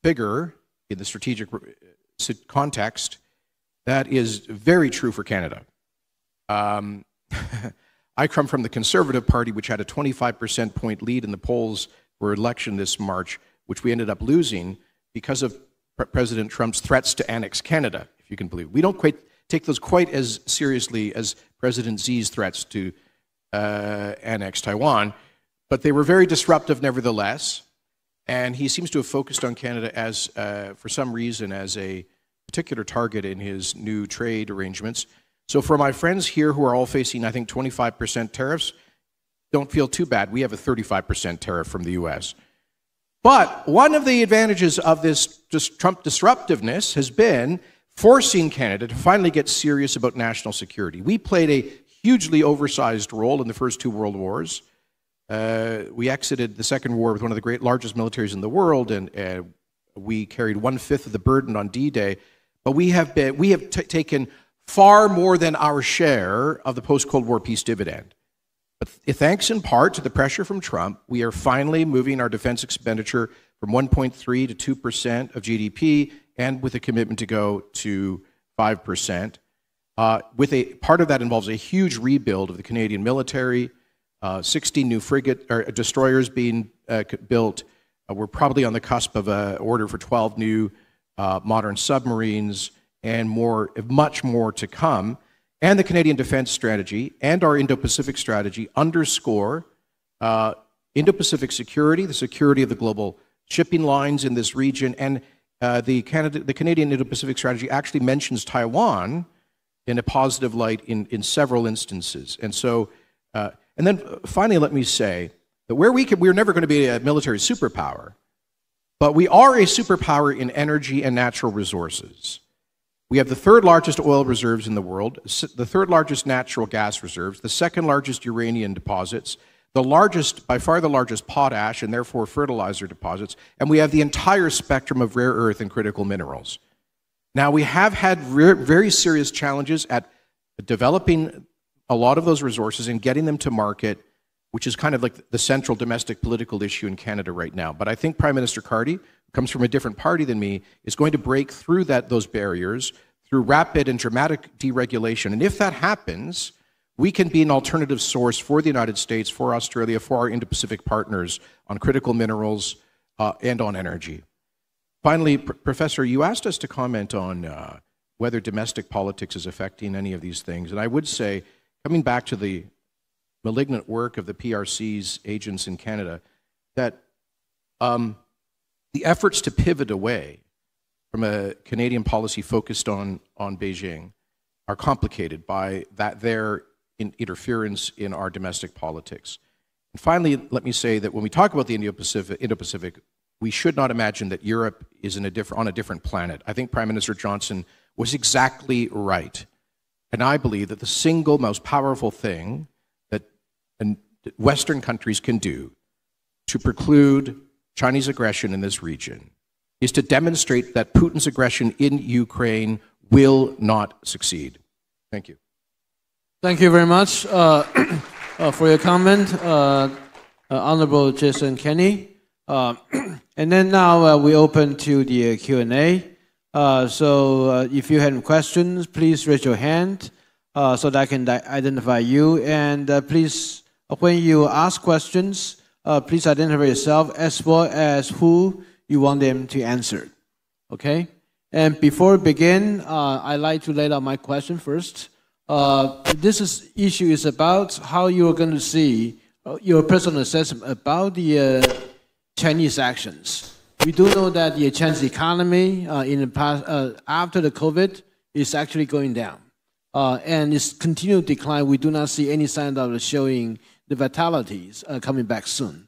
figure in the strategic context. That is very true for Canada. I come from the Conservative Party, which had a 25% point lead in the polls for election this March, which we ended up losing because of President Trump's threats to annex Canada, if you can believe. We don't quite take those quite as seriously as President Xi's threats to annex Taiwan, but they were very disruptive nevertheless, and he seems to have focused on Canada as, for some reason, as a particular target in his new trade arrangements. So for my friends here who are all facing, I think, 25% tariffs, don't feel too bad. We have a 35% tariff from the US. But one of the advantages of this Trump disruptiveness has been forcing Canada to finally get serious about national security. We played a hugely oversized role in the first two world wars. We exited the Second War with one of the largest militaries in the world, and we carried 1/5 of the burden on D-Day. But we have taken far more than our share of the post-Cold War peace dividend. But thanks in part to the pressure from Trump, we are finally moving our defense expenditure from 1.3 to 2% of GDP, and with a commitment to go to 5%. Part of that involves a huge rebuild of the Canadian military, 60 new destroyers being built. We're probably on the cusp of an order for 12 new modern submarines, and much more to come. And the Canadian defense strategy and our Indo-Pacific strategy underscore Indo-Pacific security, the security of the global shipping lines in this region, and the Canadian Indo-Pacific strategy actually mentions Taiwan in a positive light in several instances. And so, and then finally, let me say that we're never going to be a military superpower, but we are a superpower in energy and natural resources. We have the third largest oil reserves in the world, the third largest natural gas reserves, the second largest uranium deposits, by far the largest potash and therefore fertilizer deposits, and we have the entire spectrum of rare earth and critical minerals. Now, we have had very serious challenges at developing a lot of those resources and getting them to market, which is kind of like the central domestic political issue in Canada right now. But I think Prime Minister Carney, who comes from a different party than me, is going to break through those barriers through rapid and dramatic deregulation. And if that happens, we can be an alternative source for the United States, for Australia, for our Indo-Pacific partners on critical minerals and on energy. Finally, Professor, you asked us to comment on whether domestic politics is affecting any of these things. And I would say, coming back to the malignant work of the PRC's agents in Canada, that the efforts to pivot away from a Canadian policy focused on Beijing are complicated by their interference in our domestic politics. And finally, let me say that when we talk about the Indo-Pacific, we should not imagine that Europe is on a different planet. I think Prime Minister Johnson was exactly right. And I believe that the single most powerful thing that that Western countries can do to preclude Chinese aggression in this region is to demonstrate that Putin's aggression in Ukraine will not succeed. Thank you. Thank you very much for your comment, Honorable Jason Kenney. And then now we open to the Q&A. So if you have questions, please raise your hand so that I can identify you. And please, when you ask questions, please identify yourself as well as who you want them to answer. Okay? And before we begin, I'd like to lay out my question first. This issue is about how you're going to see your personal assessment about the Chinese actions. We do know that the Chinese economy in the past, after the COVID, is actually going down. And it's continued to decline. We do not see any sign of showing the vitalities coming back soon.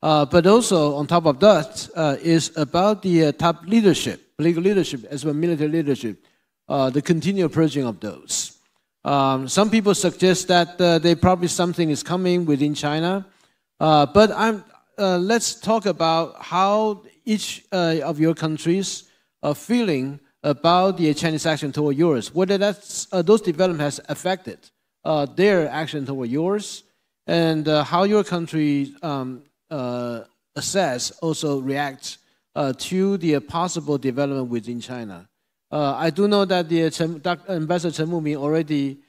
But also, on top of that, is about the top leadership, political leadership, as well as military leadership, the continued purging of those. Some people suggest that there probably something is coming within China. But let's talk about how each of your countries are feeling about the Chinese action toward yours, whether those developments has affected their action toward yours, and how your country assess, also react to the possible development within China. I do know that the Ambassador Chen Muming already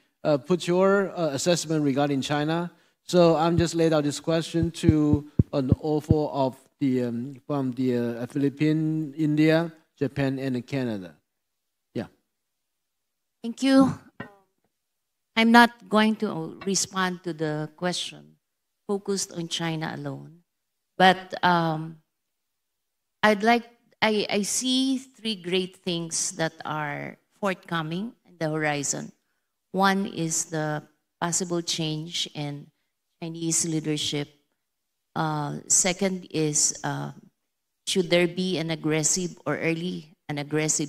put your assessment regarding China. So I'm just laid out this question to an offer of from the Philippines, India, Japan, and Canada. Yeah. Thank you. I'm not going to respond to the question focused on China alone, but I see three great things that are forthcoming in the horizon. One is the possible change in Chinese leadership. Second is, should there be an aggressive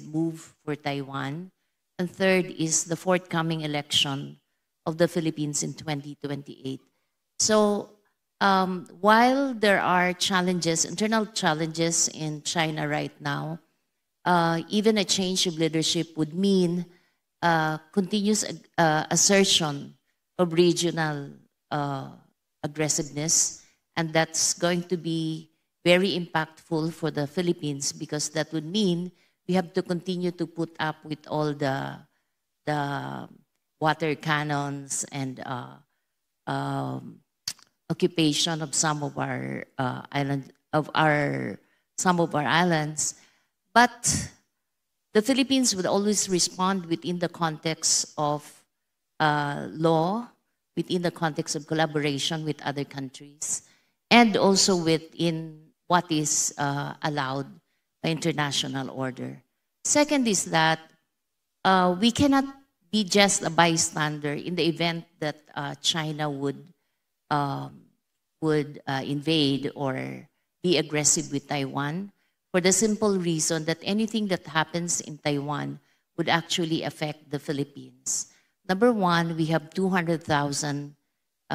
move for Taiwan? And third is the forthcoming election of the Philippines in 2028. So while there are challenges, internal challenges in China right now, even a change of leadership would mean continuous assertion of regional aggressiveness. And that's going to be very impactful for the Philippines, because that would mean we have to continue to put up with all the water cannons and occupation of some of our islands. But the Philippines would always respond within the context of law, within the context of collaboration with other countries, and also within what is allowed by international order. Second is that we cannot be just a bystander in the event that China would invade or be aggressive with Taiwan, for the simple reason that anything that happens in Taiwan would actually affect the Philippines. Number one, we have 200,000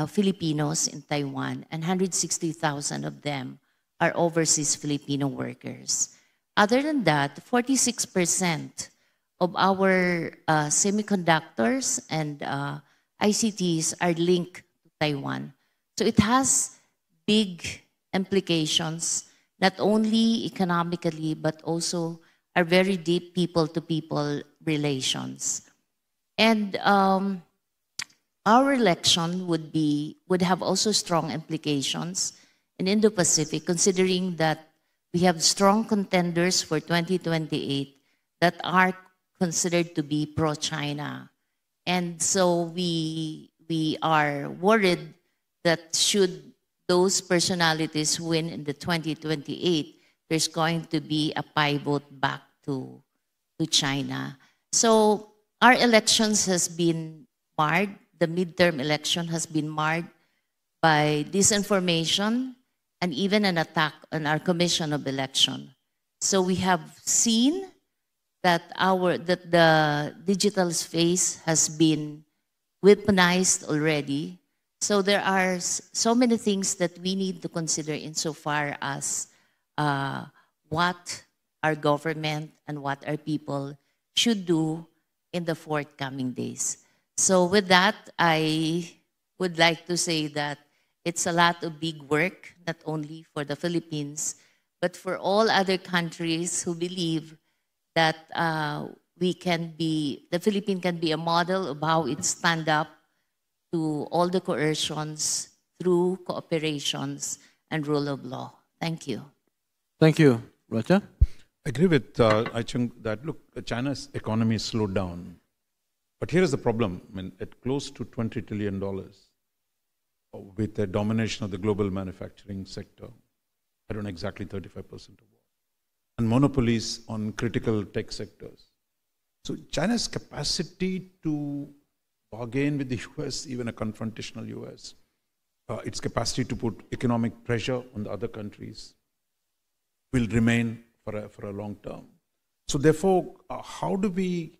Filipinos in Taiwan, and 160,000 of them are overseas Filipino workers. Other than that, 46% of our semiconductors and ICTs are linked to Taiwan. So it has big implications, not only economically, but also are very deep people-to-people relations. And our election would have also strong implications in Indo-Pacific, considering that we have strong contenders for 2028 that are considered to be pro-China. And so we are worried that should those personalities win in the 2028, there's going to be a pivot back to China. So our elections has been marred. The midterm election has been marred by disinformation and even an attack on our Commission of Election. So we have seen that the digital space has been weaponized already. So there are so many things that we need to consider insofar as what our government and what our people should do in the forthcoming days. So with that, I would like to say that it's a lot of big work, not only for the Philippines, but for all other countries who believe that the Philippines can be a model of how it stand up to all the coercions through cooperations and rule of law. Thank you. Thank you. Roger? I agree with Chung that, look, China's economy slowed down. But here is the problem. I mean, at close to $20 trillion, with the domination of the global manufacturing sector, I don't know exactly 35% of what, and monopolies on critical tech sectors. So China's capacity to bargain with the US, even a confrontational US, its capacity to put economic pressure on the other countries will remain for a long term. So therefore, how do we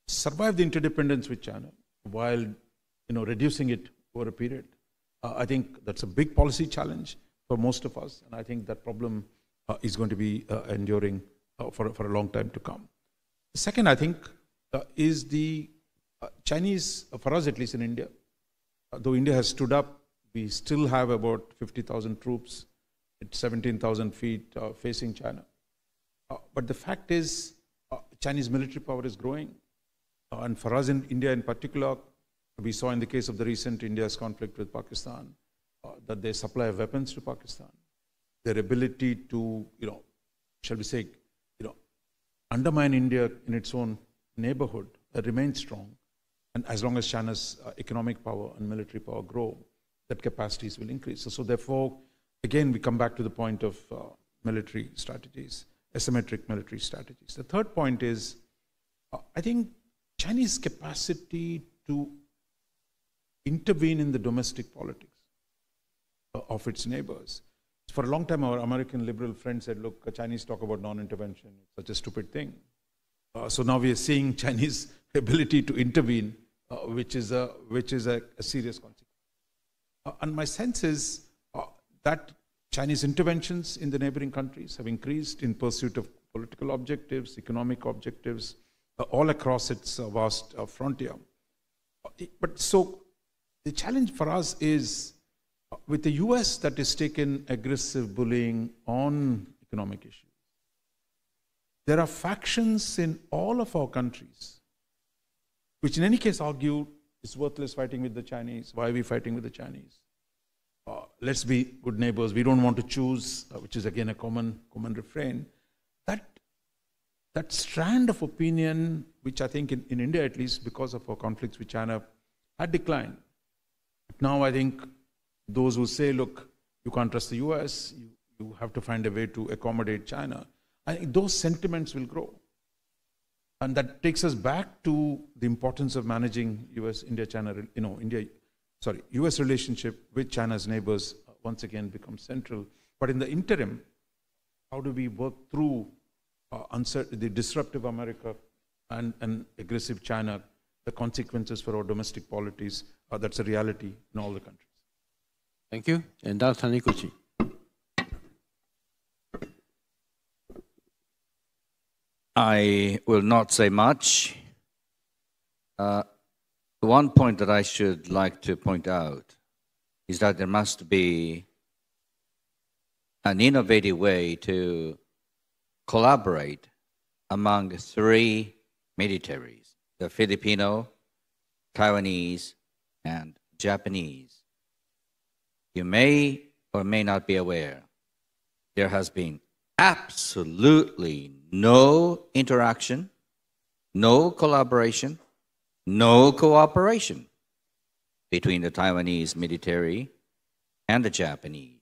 survive the interdependence with China while reducing it over a period? I think that's a big policy challenge for most of us, and I think that problem is going to be enduring for a long time to come. The second, I think, is the Chinese, for us at least in India, though India has stood up, we still have about 50,000 troops at 17,000 feet facing China. But the fact is, Chinese military power is growing. And for us in India in particular, we saw in the case of the recent India's conflict with Pakistan, that their supply of weapons to Pakistan, their ability to, shall we say, undermine India in its own neighborhood remains strong. And as long as China's economic power and military power grow, that capacities will increase. So therefore, again, we come back to the point of military strategies, asymmetric military strategies. The third point is, I think Chinese capacity to intervene in the domestic politics of its neighbors. For a long time, our American liberal friends said, look, Chinese talk about non-intervention, it's such a stupid thing. So now we are seeing Chinese ability to intervene, which is a serious consequence. And my sense is that Chinese interventions in the neighboring countries have increased in pursuit of political objectives, economic objectives, all across its vast frontier. But so the challenge for us is with the US that has taken aggressive bullying on economic issues. There are factions in all of our countries which in any case argue it's worthless fighting with the Chinese. Why are we fighting with the Chinese? Let's be good neighbors. We don't want to choose, which is again a common refrain. That strand of opinion, which I think in India at least, because of our conflicts with China, had declined. Now I think those who say, look, you can't trust the US, you have to find a way to accommodate China, I think those sentiments will grow. And that takes us back to the importance of managing US-India-China, US relationship with China's neighbors once again becomes central. But in the interim, how do we work through the disruptive America and aggressive China, the consequences for our domestic policies? That's a reality in all the countries. Thank you. And Dr. Taniguchi. I will not say much. One point that I should like to point out is that there must be an innovative way to collaborate among three militaries, the Filipino, Taiwanese, and Japanese. You may or may not be aware, there has been absolutely no interaction, no collaboration, no cooperation between the Taiwanese military and the Japanese.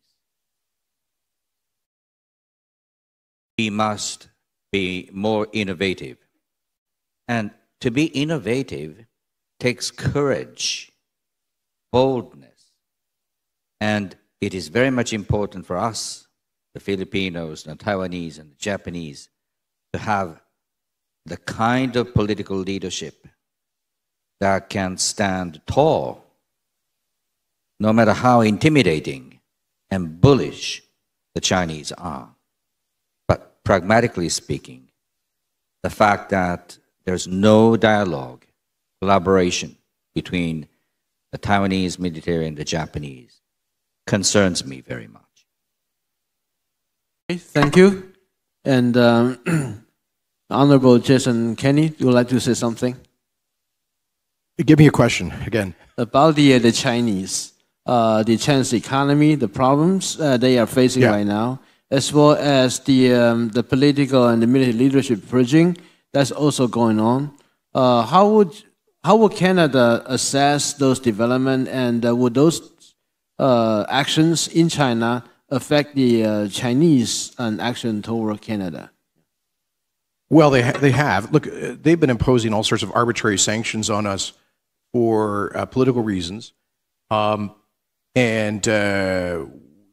We must be more innovative. And to be innovative takes courage, boldness. And it is very much important for us, the Filipinos, the Taiwanese, and the Japanese, to have the kind of political leadership that can stand tall no matter how intimidating and bullish the Chinese are. But pragmatically speaking, the fact that there's no dialogue, collaboration between the Taiwanese military and the Japanese concerns me very much. Okay, thank you. And Honorable Jason Kenney, you would like to say something? Give me a question again. About the Chinese, the Chinese economy, the problems they are facing right now, as well as the political and the military leadership purging that's also going on. How would Canada assess those developments, and would those actions in China affect the Chinese action toward Canada? Well, they have. Look, they've been imposing all sorts of arbitrary sanctions on us for political reasons, and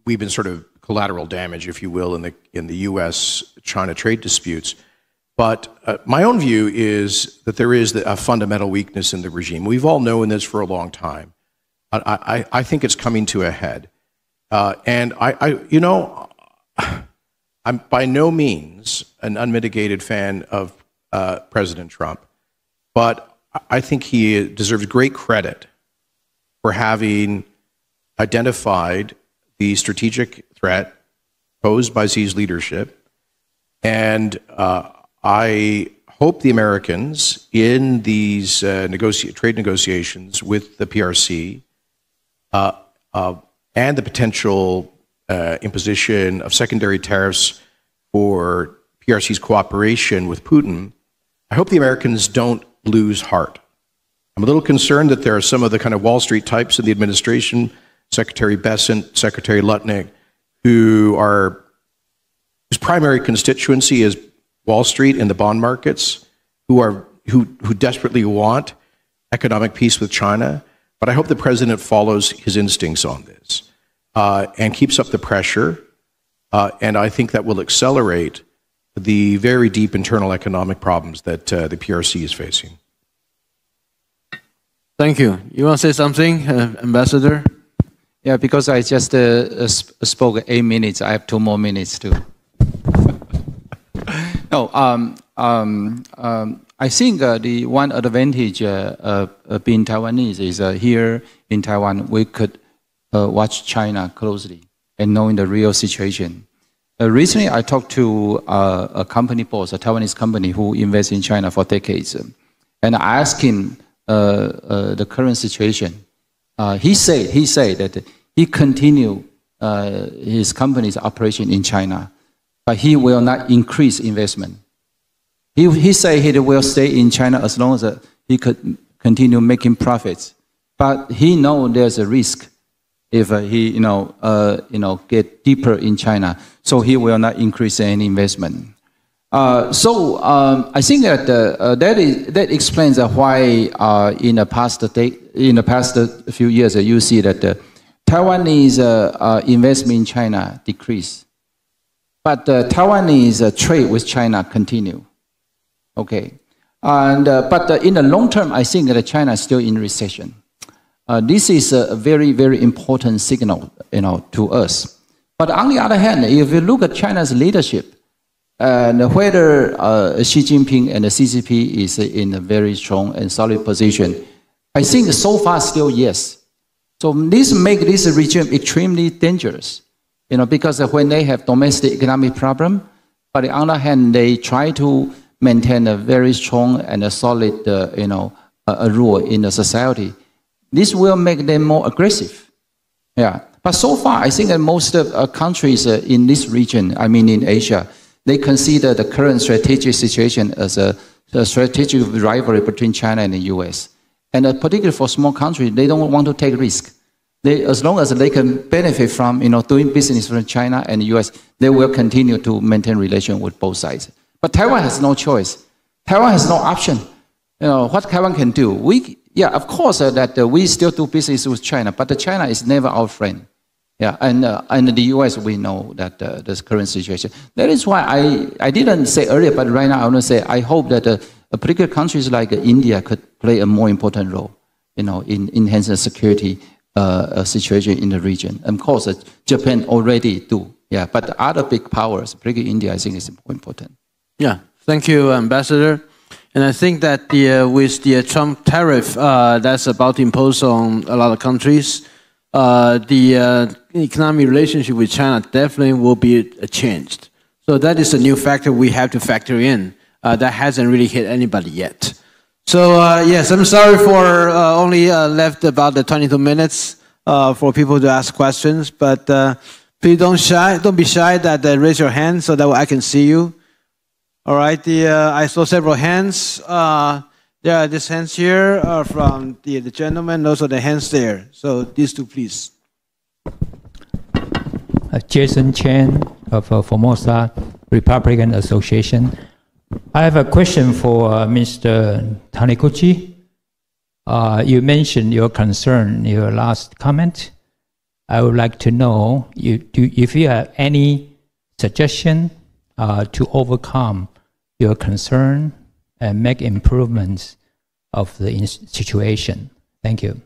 we've been sort of collateral damage, if you will, in the U.S.-China trade disputes. But my own view is that there is a fundamental weakness in the regime. We've all known this for a long time. I think it's coming to a head, and I'm by no means an unmitigated fan of President Trump, but I think he deserves great credit for having identified the strategic threat posed by Xi's leadership. And I hope the Americans in these trade negotiations with the PRC and the potential imposition of secondary tariffs for PRC's cooperation with Putin, I hope the Americans don't lose heart. I'm a little concerned that there are some of the kind of Wall Street types in the administration, Secretary Bessent, Secretary Lutnick, whose primary constituency is Wall Street and the bond markets, who desperately want economic peace with China. But I hope the president follows his instincts on this and keeps up the pressure. And I think that will accelerate the very deep internal economic problems that the PRC is facing. Thank you. You want to say something, Ambassador? Yeah, because I just spoke 8 minutes. I have 2 more minutes too. No, I think the one advantage of being Taiwanese is here in Taiwan, we could watch China closely and knowing the real situation. Recently, I talked to a company boss, a Taiwanese company who invests in China for decades, and I asked him the current situation. He said that he continue his company's operation in China, but he will not increase investment. He said he will stay in China as long as he could continue making profits, but he knows there's a risk if he get deeper in China, so he will not increase any investment. So I think that that explains why in the past few years you see that the Taiwanese investment in China decreased, but the Taiwanese trade with China continue. Okay, and but in the long term, I think that China is still in recession. This is a very, very important signal, to us. But on the other hand, if you look at China's leadership, and whether Xi Jinping and the CCP is in a very strong and solid position, I think so far still yes. So this makes this regime extremely dangerous, because when they have domestic economic problem, but on the other hand, they try to maintain a very strong and a solid, a rule in the society. This will make them more aggressive. Yeah. But so far, I think that most of countries in this region, I mean in Asia, they consider the current strategic situation as a strategic rivalry between China and the US. And particularly for small countries, they don't want to take risk. As long as they can benefit from doing business with China and the US, they will continue to maintain relation with both sides. But Taiwan has no choice. Taiwan has no option. What Taiwan can do? Yeah, of course that we still do business with China, but China is never our friend. Yeah, and the U.S. we know that this current situation. That is why I didn't say earlier, but right now I want to say I hope that particular countries like India could play a more important role, in enhancing security situation in the region. Of course, Japan already do, yeah, but the other big powers, particularly India, I think is important. Yeah, thank you, Ambassador. And I think that with the Trump tariff that's about to impose on a lot of countries, the economic relationship with China definitely will be changed. So that is a new factor we have to factor in. That hasn't really hit anybody yet. So yes, I'm sorry for only left about the 22 minutes for people to ask questions, but please don't be shy that raise your hand so that I can see you. All right, I saw several hands. There are these hands here from the gentleman, also the hands there. So these two, please. Jason Chen of Formosa Republican Association. I have a question for Mr. Taniguchi. You mentioned your concern in your last comment. I would like to know if you have any suggestion to overcome your concern and make improvements of the situation. Thank you.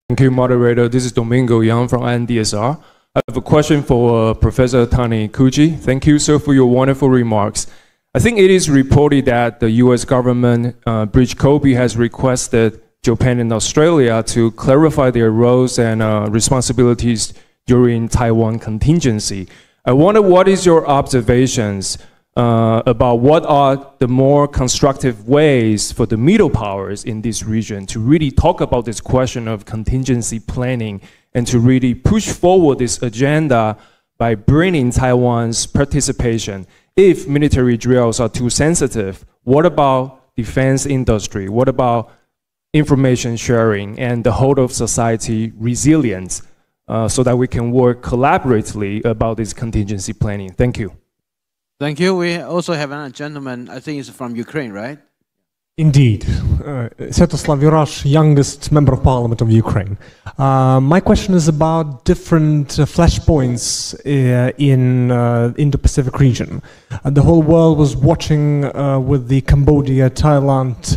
Thank you, moderator. This is Domingo Yang from NDSR. I have a question for Professor Taniguchi. Thank you, sir, for your wonderful remarks. I think it is reported that the U.S. government, Bridge Kobe, has requested Japan and Australia to clarify their roles and responsibilities during Taiwan contingency. I wonder what is your observations about what are the more constructive ways for the middle powers in this region to really talk about this question of contingency planning and to really push forward this agenda by bringing Taiwan's participation. If military drills are too sensitive, what about defense industry? What about information sharing and the whole of society resilience so that we can work collaboratively about this contingency planning? Thank you. Thank you. We also have another gentleman, I think he's from Ukraine, right? Indeed. Sviatoslav Yurash, youngest member of parliament of Ukraine. My question is about different flashpoints in Indo-Pacific region. The whole world was watching with the Cambodia-Thailand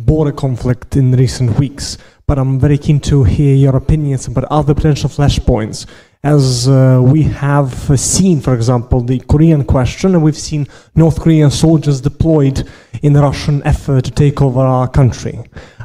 border conflict in recent weeks, but I'm very keen to hear your opinions about other potential flashpoints. As we have seen, for example, the Korean question, and we've seen North Korean soldiers deployed in the Russian effort to take over our country.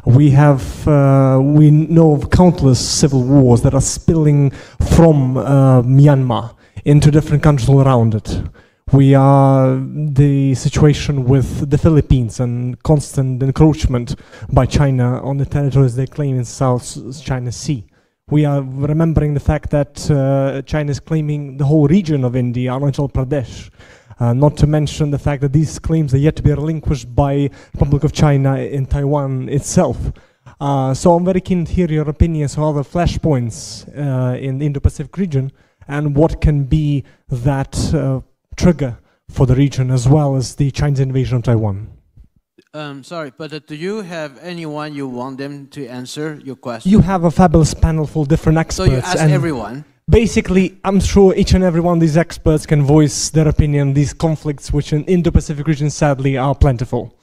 We know of countless civil wars that are spilling from Myanmar into different countries all around it. We are the situation with the Philippines and constant encroachment by China on the territories they claim in South China Sea. We are remembering the fact that China is claiming the whole region of India, Arunachal Pradesh, not to mention the fact that these claims are yet to be relinquished by Republic of China in Taiwan itself. So I'm very keen to hear your opinions on other flashpoints in the Indo-Pacific region and what can be that trigger for the region as well as the Chinese invasion of Taiwan. Sorry, but do you have anyone you want them to answer your question? You have a fabulous panel full of different experts. So you ask everyone? Basically, I'm sure each and every one of these experts can voice their opinion on these conflicts, which in Indo-Pacific region, sadly, are plentiful.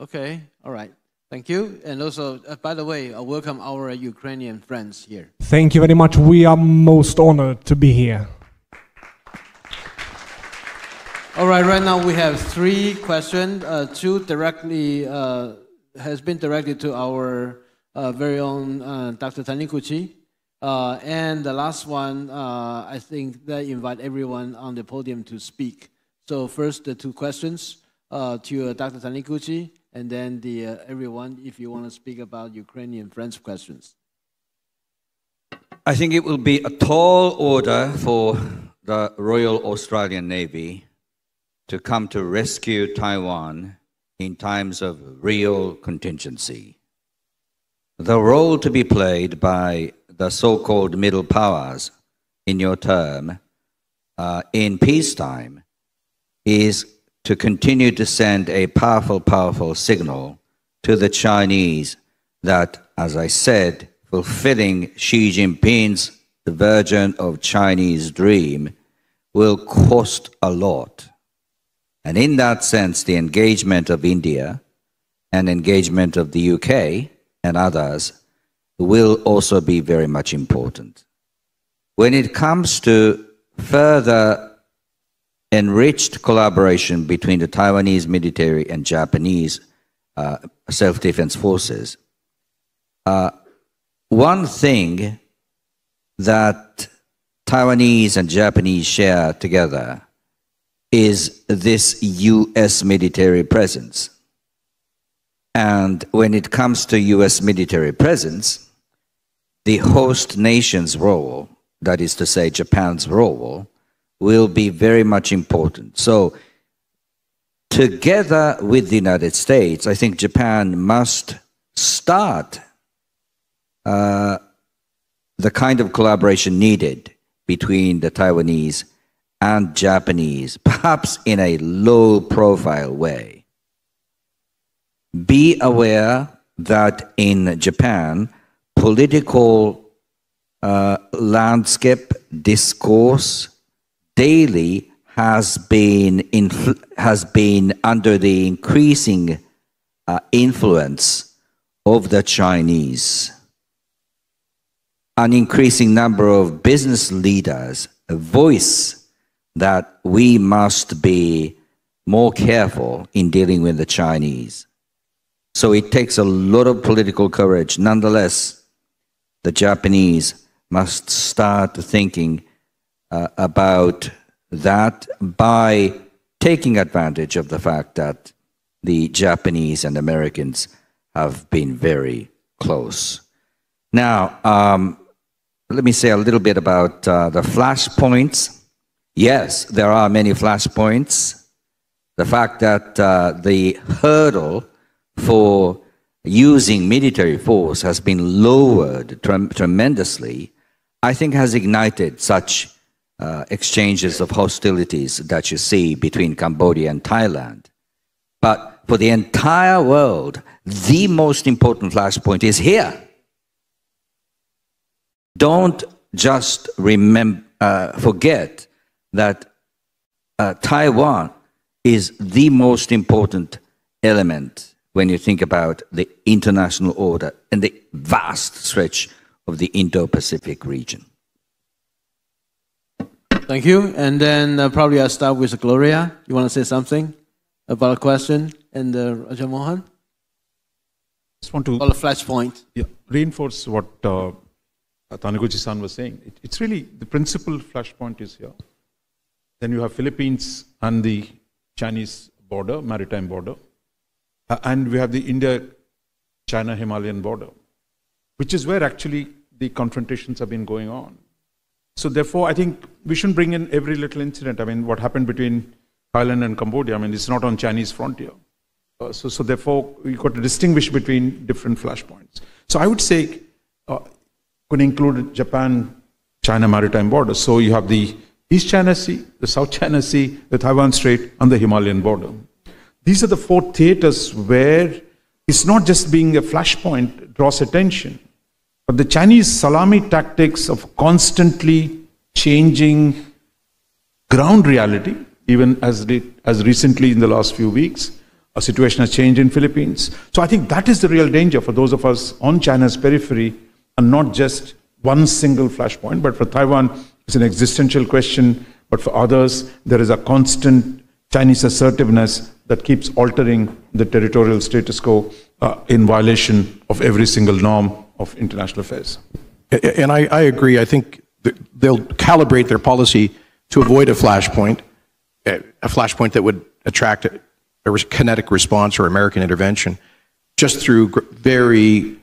Okay, all right. Thank you. And also, by the way, welcome our Ukrainian friends here. Thank you very much. We are most honored to be here. All right, right now we have 3 questions. 2 directly has been directed to our very own Dr. Taniguchi. And the last one, I think they invite everyone on the podium to speak. So first, the 2 questions to Dr. Taniguchi, and then everyone, if you want to speak about Ukrainian friends' questions. I think it will be a tall order for the Royal Australian Navy to come to rescue Taiwan in times of real contingency. The role to be played by the so-called middle powers in your term in peacetime is to continue to send a powerful, powerful signal to the Chinese that, as I said, fulfilling Xi Jinping's version of Chinese dream will cost a lot. And in that sense, the engagement of India and engagement of the UK and others will also be very much important. When it comes to further enriched collaboration between the Taiwanese military and Japanese self-defense forces, one thing that Taiwanese and Japanese share together is this US military presence. And when it comes to US military presence, the host nation's role, that is to say Japan's role, will be very much important. So together with the United States, I think Japan must start the kind of collaboration needed between the Taiwanese and Japanese, perhaps in a low-profile way. Be aware that in Japan, political landscape discourse daily has been under the increasing influence of the Chinese. An increasing number of business leaders voice that we must be more careful in dealing with the Chinese. So it takes a lot of political courage. Nonetheless, the Japanese must start thinking about that by taking advantage of the fact that the Japanese and Americans have been very close. Now, let me say a little bit about the flashpoints. Yes, there are many flashpoints. The fact that the hurdle for using military force has been lowered tremendously, I think has ignited such exchanges of hostilities that you see between Cambodia and Thailand. But for the entire world, the most important flashpoint is here. Don't just forget that Taiwan is the most important element when you think about the international order and the vast stretch of the Indo-Pacific region. Thank you. And then probably I'll start with Gloria. You want to say something about a question? And Raja Mohan? Just want to about a flashpoint. Yeah, reinforce what Taniguchi-san was saying. It's really the principal flashpoint is here. Then you have Philippines and the Chinese border, maritime border. And we have the India-China-Himalayan border, which is where actually the confrontations have been going on. So therefore, I think we shouldn't bring in every little incident. I mean, what happened between Thailand and Cambodia, I mean, it's not on Chinese frontier. So therefore, we've got to distinguish between different flashpoints. So I would say, could include Japan-China maritime border. So you have the East China Sea, the South China Sea, the Taiwan Strait, and the Himalayan border. These are the four theaters where it's not just being a flashpoint draws attention, but the Chinese salami tactics of constantly changing ground reality, even as recently in the last few weeks, a situation has changed in Philippines. So I think that is the real danger for those of us on China's periphery, and not just one single flashpoint. But for Taiwan, it's an existential question. But for others, there is a constant Chinese assertiveness that keeps altering the territorial status quo in violation of every single norm of international affairs. And I agree. I think they'll calibrate their policy to avoid a flashpoint that would attract a kinetic response or American intervention, just through very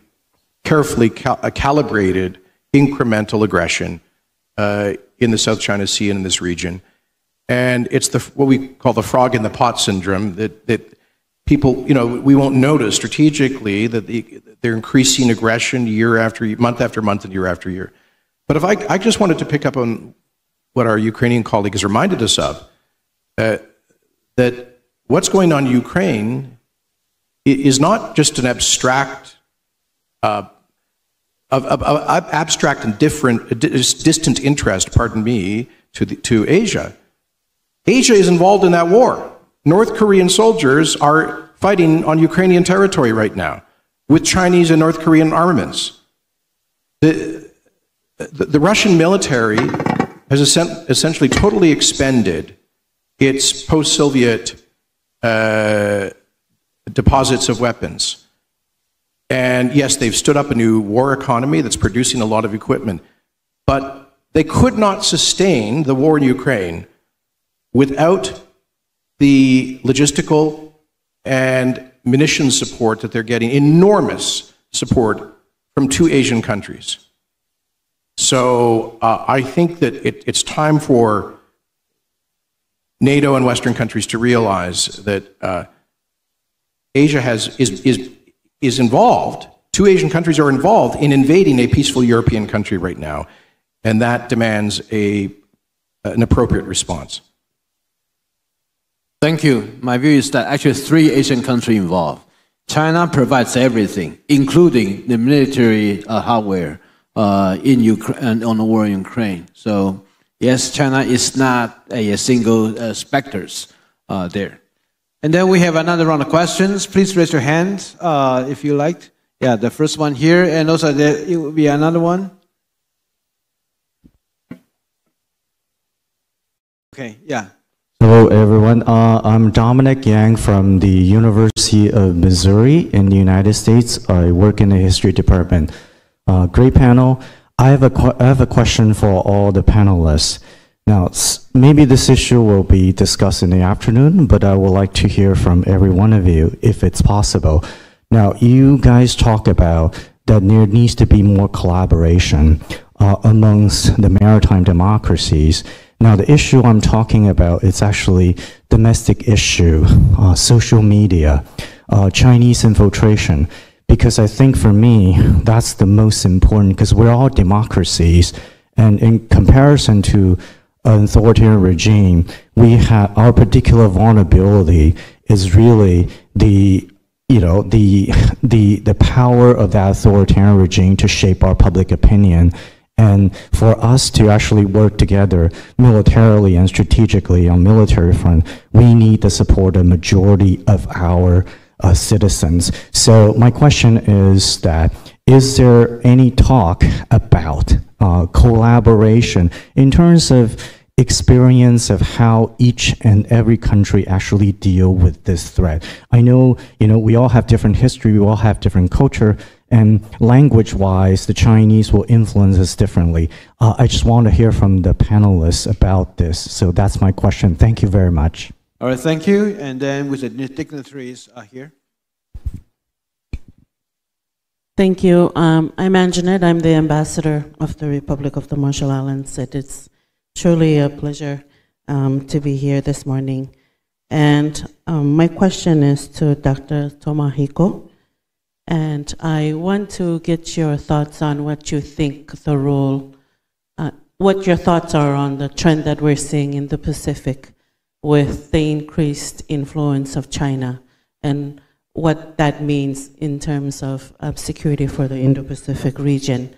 carefully calibrated incremental aggression in the South China Sea and in this region. And it's what we call the frog in the pot syndrome, that people, we won't notice strategically that they're increasing aggression year after month after month and year after year. But if I just wanted to pick up on what our Ukrainian colleague has reminded us of, that what's going on in Ukraine is not just an abstract and distant interest, pardon me, to Asia. Asia is involved in that war. North Korean soldiers are fighting on Ukrainian territory right now with Chinese and North Korean armaments. The Russian military has essentially totally expended its post-Soviet deposits of weapons. And yes, they've stood up a new war economy that's producing a lot of equipment, but they could not sustain the war in Ukraine without the logistical and munitions support that they're getting, enormous support from 2 Asian countries. So I think that it's time for NATO and Western countries to realize that Asia is involved, 2 Asian countries are involved in invading a peaceful European country right now, and that demands an appropriate response. Thank you. My view is that actually 3 Asian countries involved. China provides everything, including the military hardware in Ukraine, on the war in Ukraine. So yes, China is not a single specters there. And then we have another round of questions. Please raise your hand if you like. Yeah, the first one here, and also there it will be another one. Okay, yeah. Hello, everyone. I'm Dominic Yang from the University of Missouri in the United States. I work in the history department. Great panel. I have a question for all the panelists. Now, maybe this issue will be discussed in the afternoon, but I would like to hear from every one of you if it's possible. Now, you guys talk about that there needs to be more collaboration amongst the maritime democracies. Now, the issue I'm talking about is actually domestic issue, social media, Chinese infiltration, because I think for me, that's the most important, because we're all democracies, and in comparison to an authoritarian regime, we have our particular vulnerability is really the power of that authoritarian regime to shape our public opinion. And for us to actually work together militarily and strategically on military front, we need the support of majority of our citizens. So my question is that, is there any talk about collaboration in terms of experience of how each and every country actually deal with this threat? I know, we all have different history, we all have different culture, and language-wise, the Chinese will influence us differently. I just want to hear from the panelists about this. So that's my question. Thank you very much. All right, thank you. And then with the dignitaries here. Thank you. I'm Anjanette. I'm the ambassador of the Republic of the Marshall Islands. It's truly a pleasure to be here this morning. And my question is to Dr. Tomahiko. And I want to get your thoughts on what you think the role, what your thoughts are on the trend that we're seeing in the Pacific with the increased influence of China, and what that means in terms of security for the Indo-Pacific region.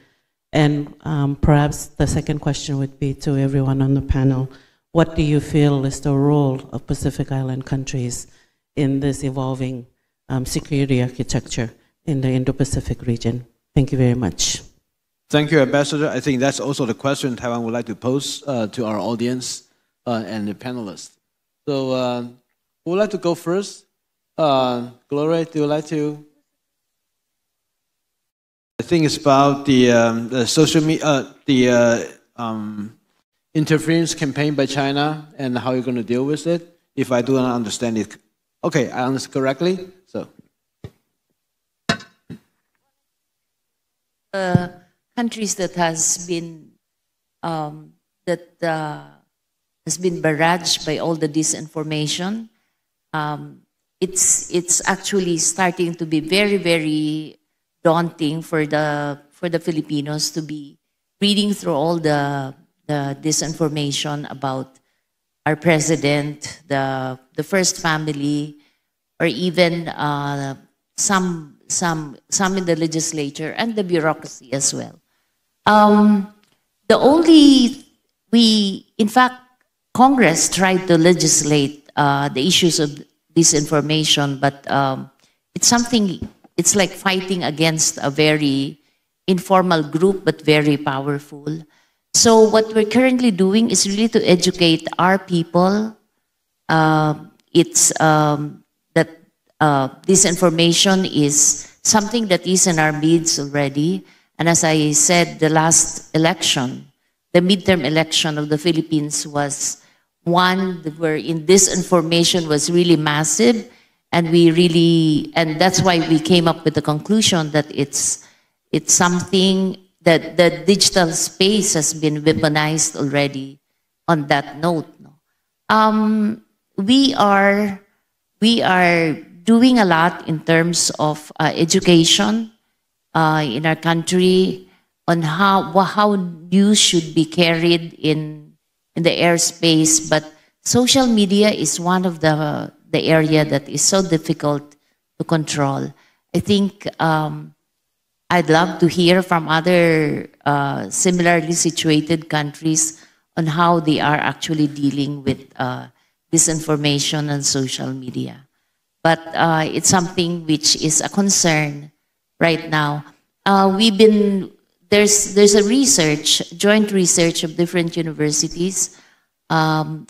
And perhaps the second question would be to everyone on the panel, what do you feel is the role of Pacific Island countries in this evolving security architecture in the Indo-Pacific region? Thank you very much. Thank you, Ambassador. I think that's also the question Taiwan would like to pose to our audience and the panelists. So who would like to go first? Gloria, do you like to? I think it's about the social media, interference campaign by China and how you're going to deal with it. If I do not understand it, okay, I understand correctly. So. Countries that has been barraged by all the disinformation. It's actually starting to be very, very daunting for the Filipinos to be reading through all the disinformation about our president, the first family, or even some in the legislature and the bureaucracy as well. In fact, Congress tried to legislate the issues of disinformation, but it's something, it's like fighting against a very informal group, but very powerful. So what we're currently doing is really to educate our people. It's that disinformation is something that is in our midst already. And as I said, the last election, the midterm election of the Philippines was one wherein disinformation was really massive, and that's why we came up with the conclusion that it's something that the digital space has been weaponized already on that note. We are doing a lot in terms of education in our country on how news should be carried in the airspace, but social media is one of the area that is so difficult to control. I think I'd love to hear from other similarly situated countries on how they are actually dealing with disinformation on social media. But it's something which is a concern right now. There's a joint research of different universities on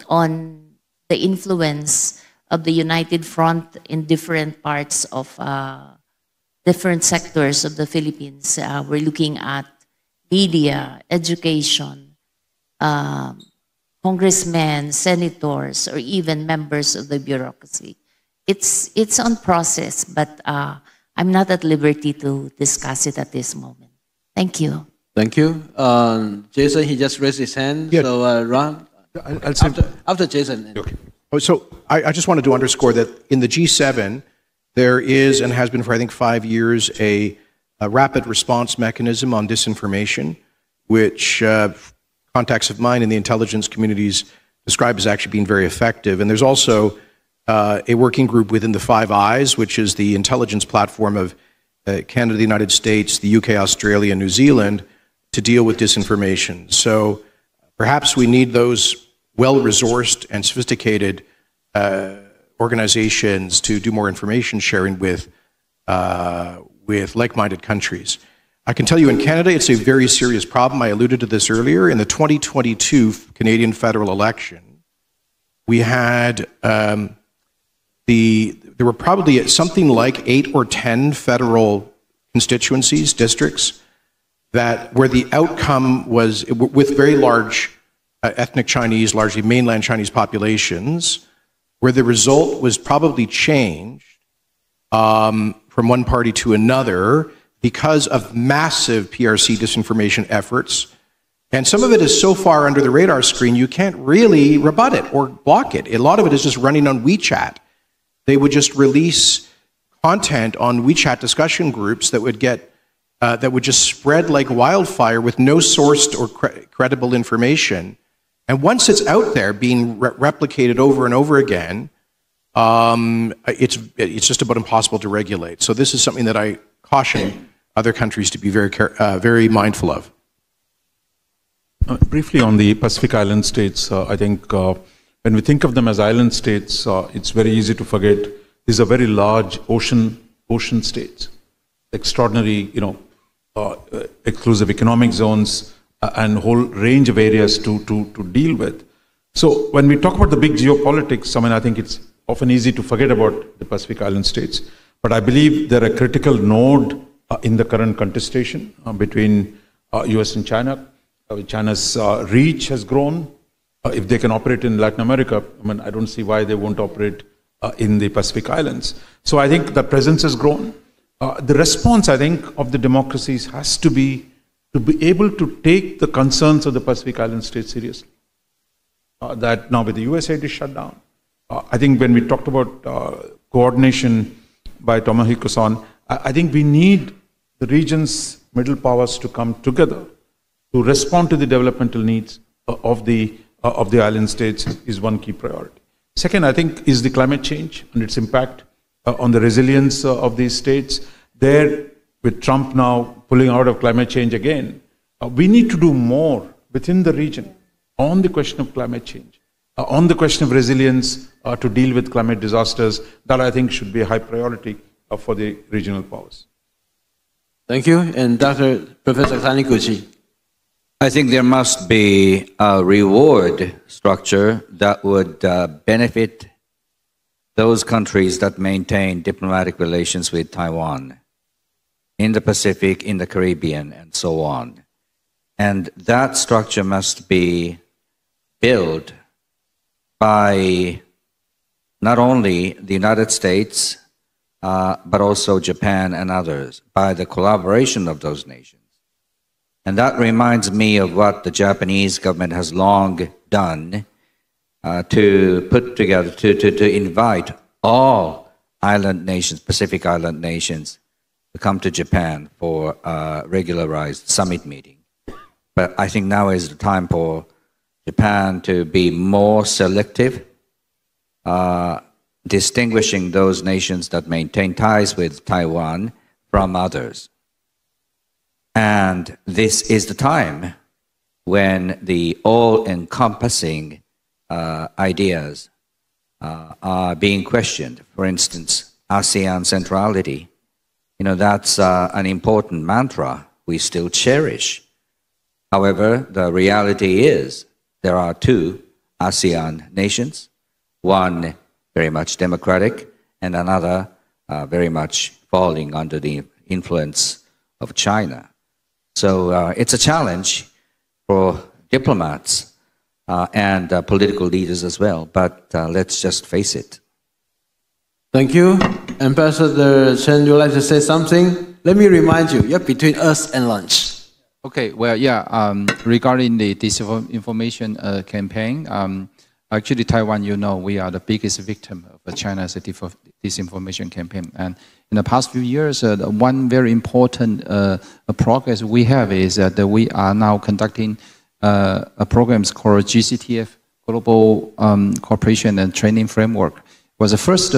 the influence of the United Front in different parts of different sectors of the Philippines. We're looking at media, education, congressmen, senators, or even members of the bureaucracy. It's on process, but I'm not at liberty to discuss it at this moment. Thank you. Thank you. Jason, he just raised his hand. Yeah. So, Ron, I'll say, after Jason. Okay. So I just wanted to underscore that in the G7, there is and has been for, I think, 5 years, a rapid response mechanism on disinformation, which contacts of mine in the intelligence communities describe as actually being very effective. And there's also a working group within the Five Eyes, which is the intelligence platform of Canada, the United States, the UK, Australia, and New Zealand, to deal with disinformation. So perhaps we need those well-resourced and sophisticated organizations to do more information sharing with like-minded countries. I can tell you in Canada, it's a very serious problem. I alluded to this earlier. In the 2022 Canadian federal election, we had there were probably something like 8 or 10 federal constituencies, districts, where the outcome was with very large ethnic Chinese, largely mainland Chinese populations, where the result was probably changed from one party to another because of massive PRC disinformation efforts. And some of it is so far under the radar screen, you can't really rebut it or block it. A lot of it is just running on WeChat. They would just release content on WeChat discussion groups that would just spread like wildfire with no sourced or credible information. And once it's out there being replicated over and over again, it's just about impossible to regulate. So this is something that I caution other countries to be very mindful of. Briefly on the Pacific Island states, I think when we think of them as island states, it's very easy to forget these are very large ocean states, extraordinary, exclusive economic zones, and whole range of areas to deal with. So when we talk about the big geopolitics, I think it's often easy to forget about the Pacific Island states. But I believe they're a critical node in the current contestation between US and China. China's reach has grown. If they can operate in Latin America, I don't see why they won't operate in the Pacific Islands. So I think the presence has grown. The response, I think, of the democracies has to be able to take the concerns of the Pacific Island states seriously. That now with the US aid is shut down. I think when we talked about coordination by Tomohiko-san, I think we need the region's middle powers to come together to respond to the developmental needs of the island states is one key priority. Second, I think, is the climate change and its impact on the resilience of these states. There, with Trump now pulling out of climate change again, we need to do more within the region on the question of climate change. on the question of resilience to deal with climate disasters, that I think should be a high priority for the regional powers. Thank you. And Professor Taniguchi. I think there must be a reward structure that would benefit those countries that maintain diplomatic relations with Taiwan in the Pacific, in the Caribbean, and so on. And that structure must be built by not only the United States, but also Japan and others, by the collaboration of those nations. And that reminds me of what the Japanese government has long done to put together, to invite all island nations, Pacific island nations, to come to Japan for a regularized summit meeting. But I think now is the time for Japan to be more selective, distinguishing those nations that maintain ties with Taiwan from others. And this is the time when the all-encompassing ideas are being questioned. For instance, ASEAN centrality. You know, that's an important mantra we still cherish. However, the reality is there are two ASEAN nations, one very much democratic and another very much falling under the influence of China. So it's a challenge for diplomats and political leaders as well, but let's just face it. Thank you. Ambassador Chen, you'd like to say something? Let me remind you, you're between us and lunch. Okay, well, yeah, regarding the disinformation campaign, actually Taiwan, you know, we are the biggest victim of China's disinformation campaign. And in the past few years, one very important progress we have is that we are now conducting programs called GCTF, Global Cooperation and Training Framework. It was the first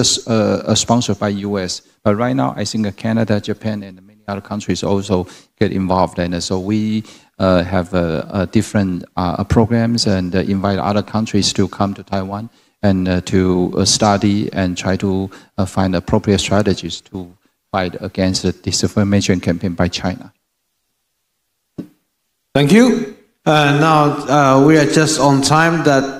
sponsored by US, but right now I think Canada, Japan, and many other countries also get involved. And so we have different programs and invite other countries to come to Taiwan and to study and try to find appropriate strategies to fight against the disinformation campaign by China. Thank you. Now we are just on time that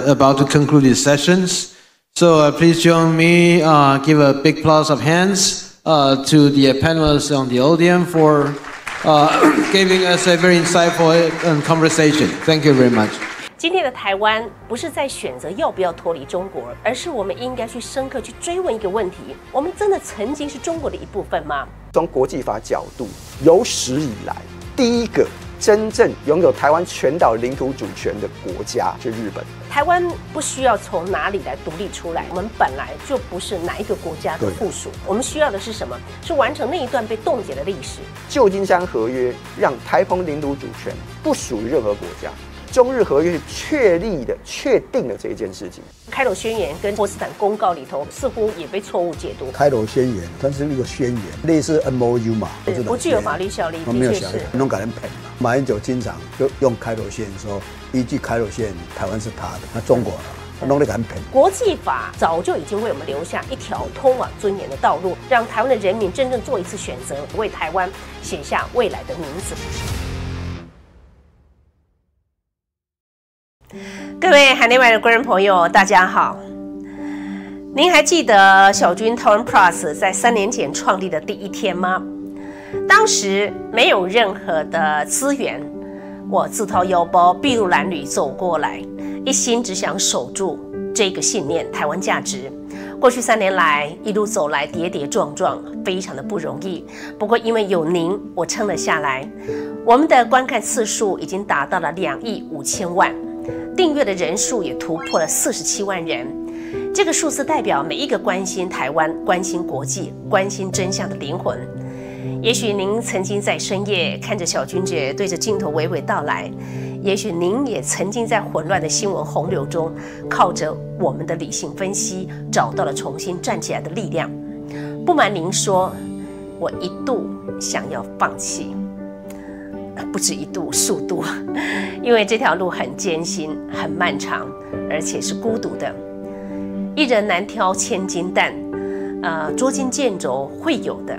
about to conclude these sessions. So please join me, give a big applause of hands to the panelists on the audience for giving us a very insightful conversation. Thank you very much. 今天的台湾不是在选择要不要脱离中国，而是我们应该去深刻去追问一个问题：我们真的曾经是中国的一部分吗？从国际法角度，有史以来第一个真正拥有台湾全岛领土主权的国家是日本。台湾不需要从哪里来独立出来，我们本来就不是哪一个国家的附属。我们需要的是什么？是完成那一段被冻结的历史。旧金山合约让台澎领土主权不属于任何国家。中日合约是确定的这一件事情。开罗宣言跟波茨坦公告里头似乎也被错误解读。开罗宣言它是一个宣言，类似 MOU 嘛，不具有法律效力，没有效力，弄给人骗嘛。马英九经常就用开罗宣言说，依据开罗宣言，台湾是他的，那中国的。弄得很骗。国际法早就已经为我们留下一条通往尊严的道路，让台湾的人民真正做一次选择，为台湾写下未来的名字。各位海内外的观众朋友，大家好。您还记得筱君台湾 PLUS 在3年前创立的第一天吗？当时没有任何的资源，我自掏腰包、筚路蓝缕走过来，一心只想守住这个信念——台湾价值。过去3年来，一路走来，跌跌撞撞，非常的不容易。不过因为有您，我撑了下来。我们的观看次数已经达到了2亿5千万。订阅的人数也突破了47万人，这个数字代表每一个关心台湾、关心国际、关心真相的灵魂。也许您曾经在深夜看着筱君姐对着镜头娓娓道来，也许您也曾经在混乱的新闻洪流中，靠着我们的理性分析，找到了重新站起来的力量。不瞒您说，我一度想要放弃。不止一度，数度，因为这条路很艰辛、很漫长，而且是孤独的。一人难挑千斤担，捉襟见肘会有的，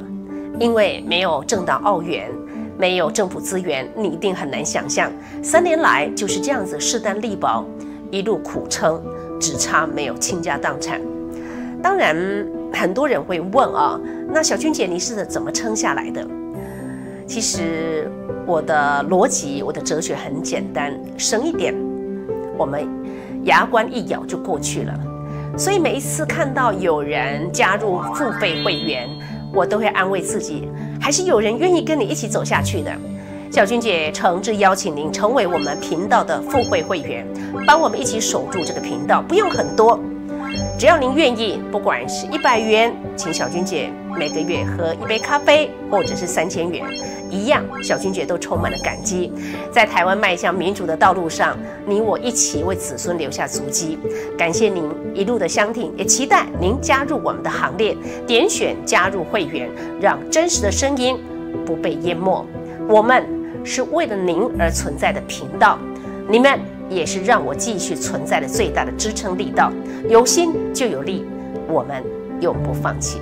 因为没有政党澳元，没有政府资源，你一定很难想象。3年来就是这样子势单力薄，一路苦撑，只差没有倾家荡产。当然，很多人会问啊，那小君姐你是怎么撑下来的？其实我的逻辑、我的哲学很简单，省一点，我们牙关一咬就过去了。所以每一次看到有人加入付费会员，我都会安慰自己，还是有人愿意跟你一起走下去的。小君姐诚挚邀请您成为我们频道的付费会员，帮我们一起守住这个频道，不用很多，只要您愿意，不管是100元，请小君姐每个月喝一杯咖啡，或者是3000元，一样，小君姐都充满了感激。在台湾迈向民主的道路上，你我一起为子孙留下足迹。感谢您一路的相挺，也期待您加入我们的行列，点选加入会员，让真实的声音不被淹没。我们是为了您而存在的频道，你们也是让我继续存在的最大的支撑力道。有心就有力，我们永不放弃。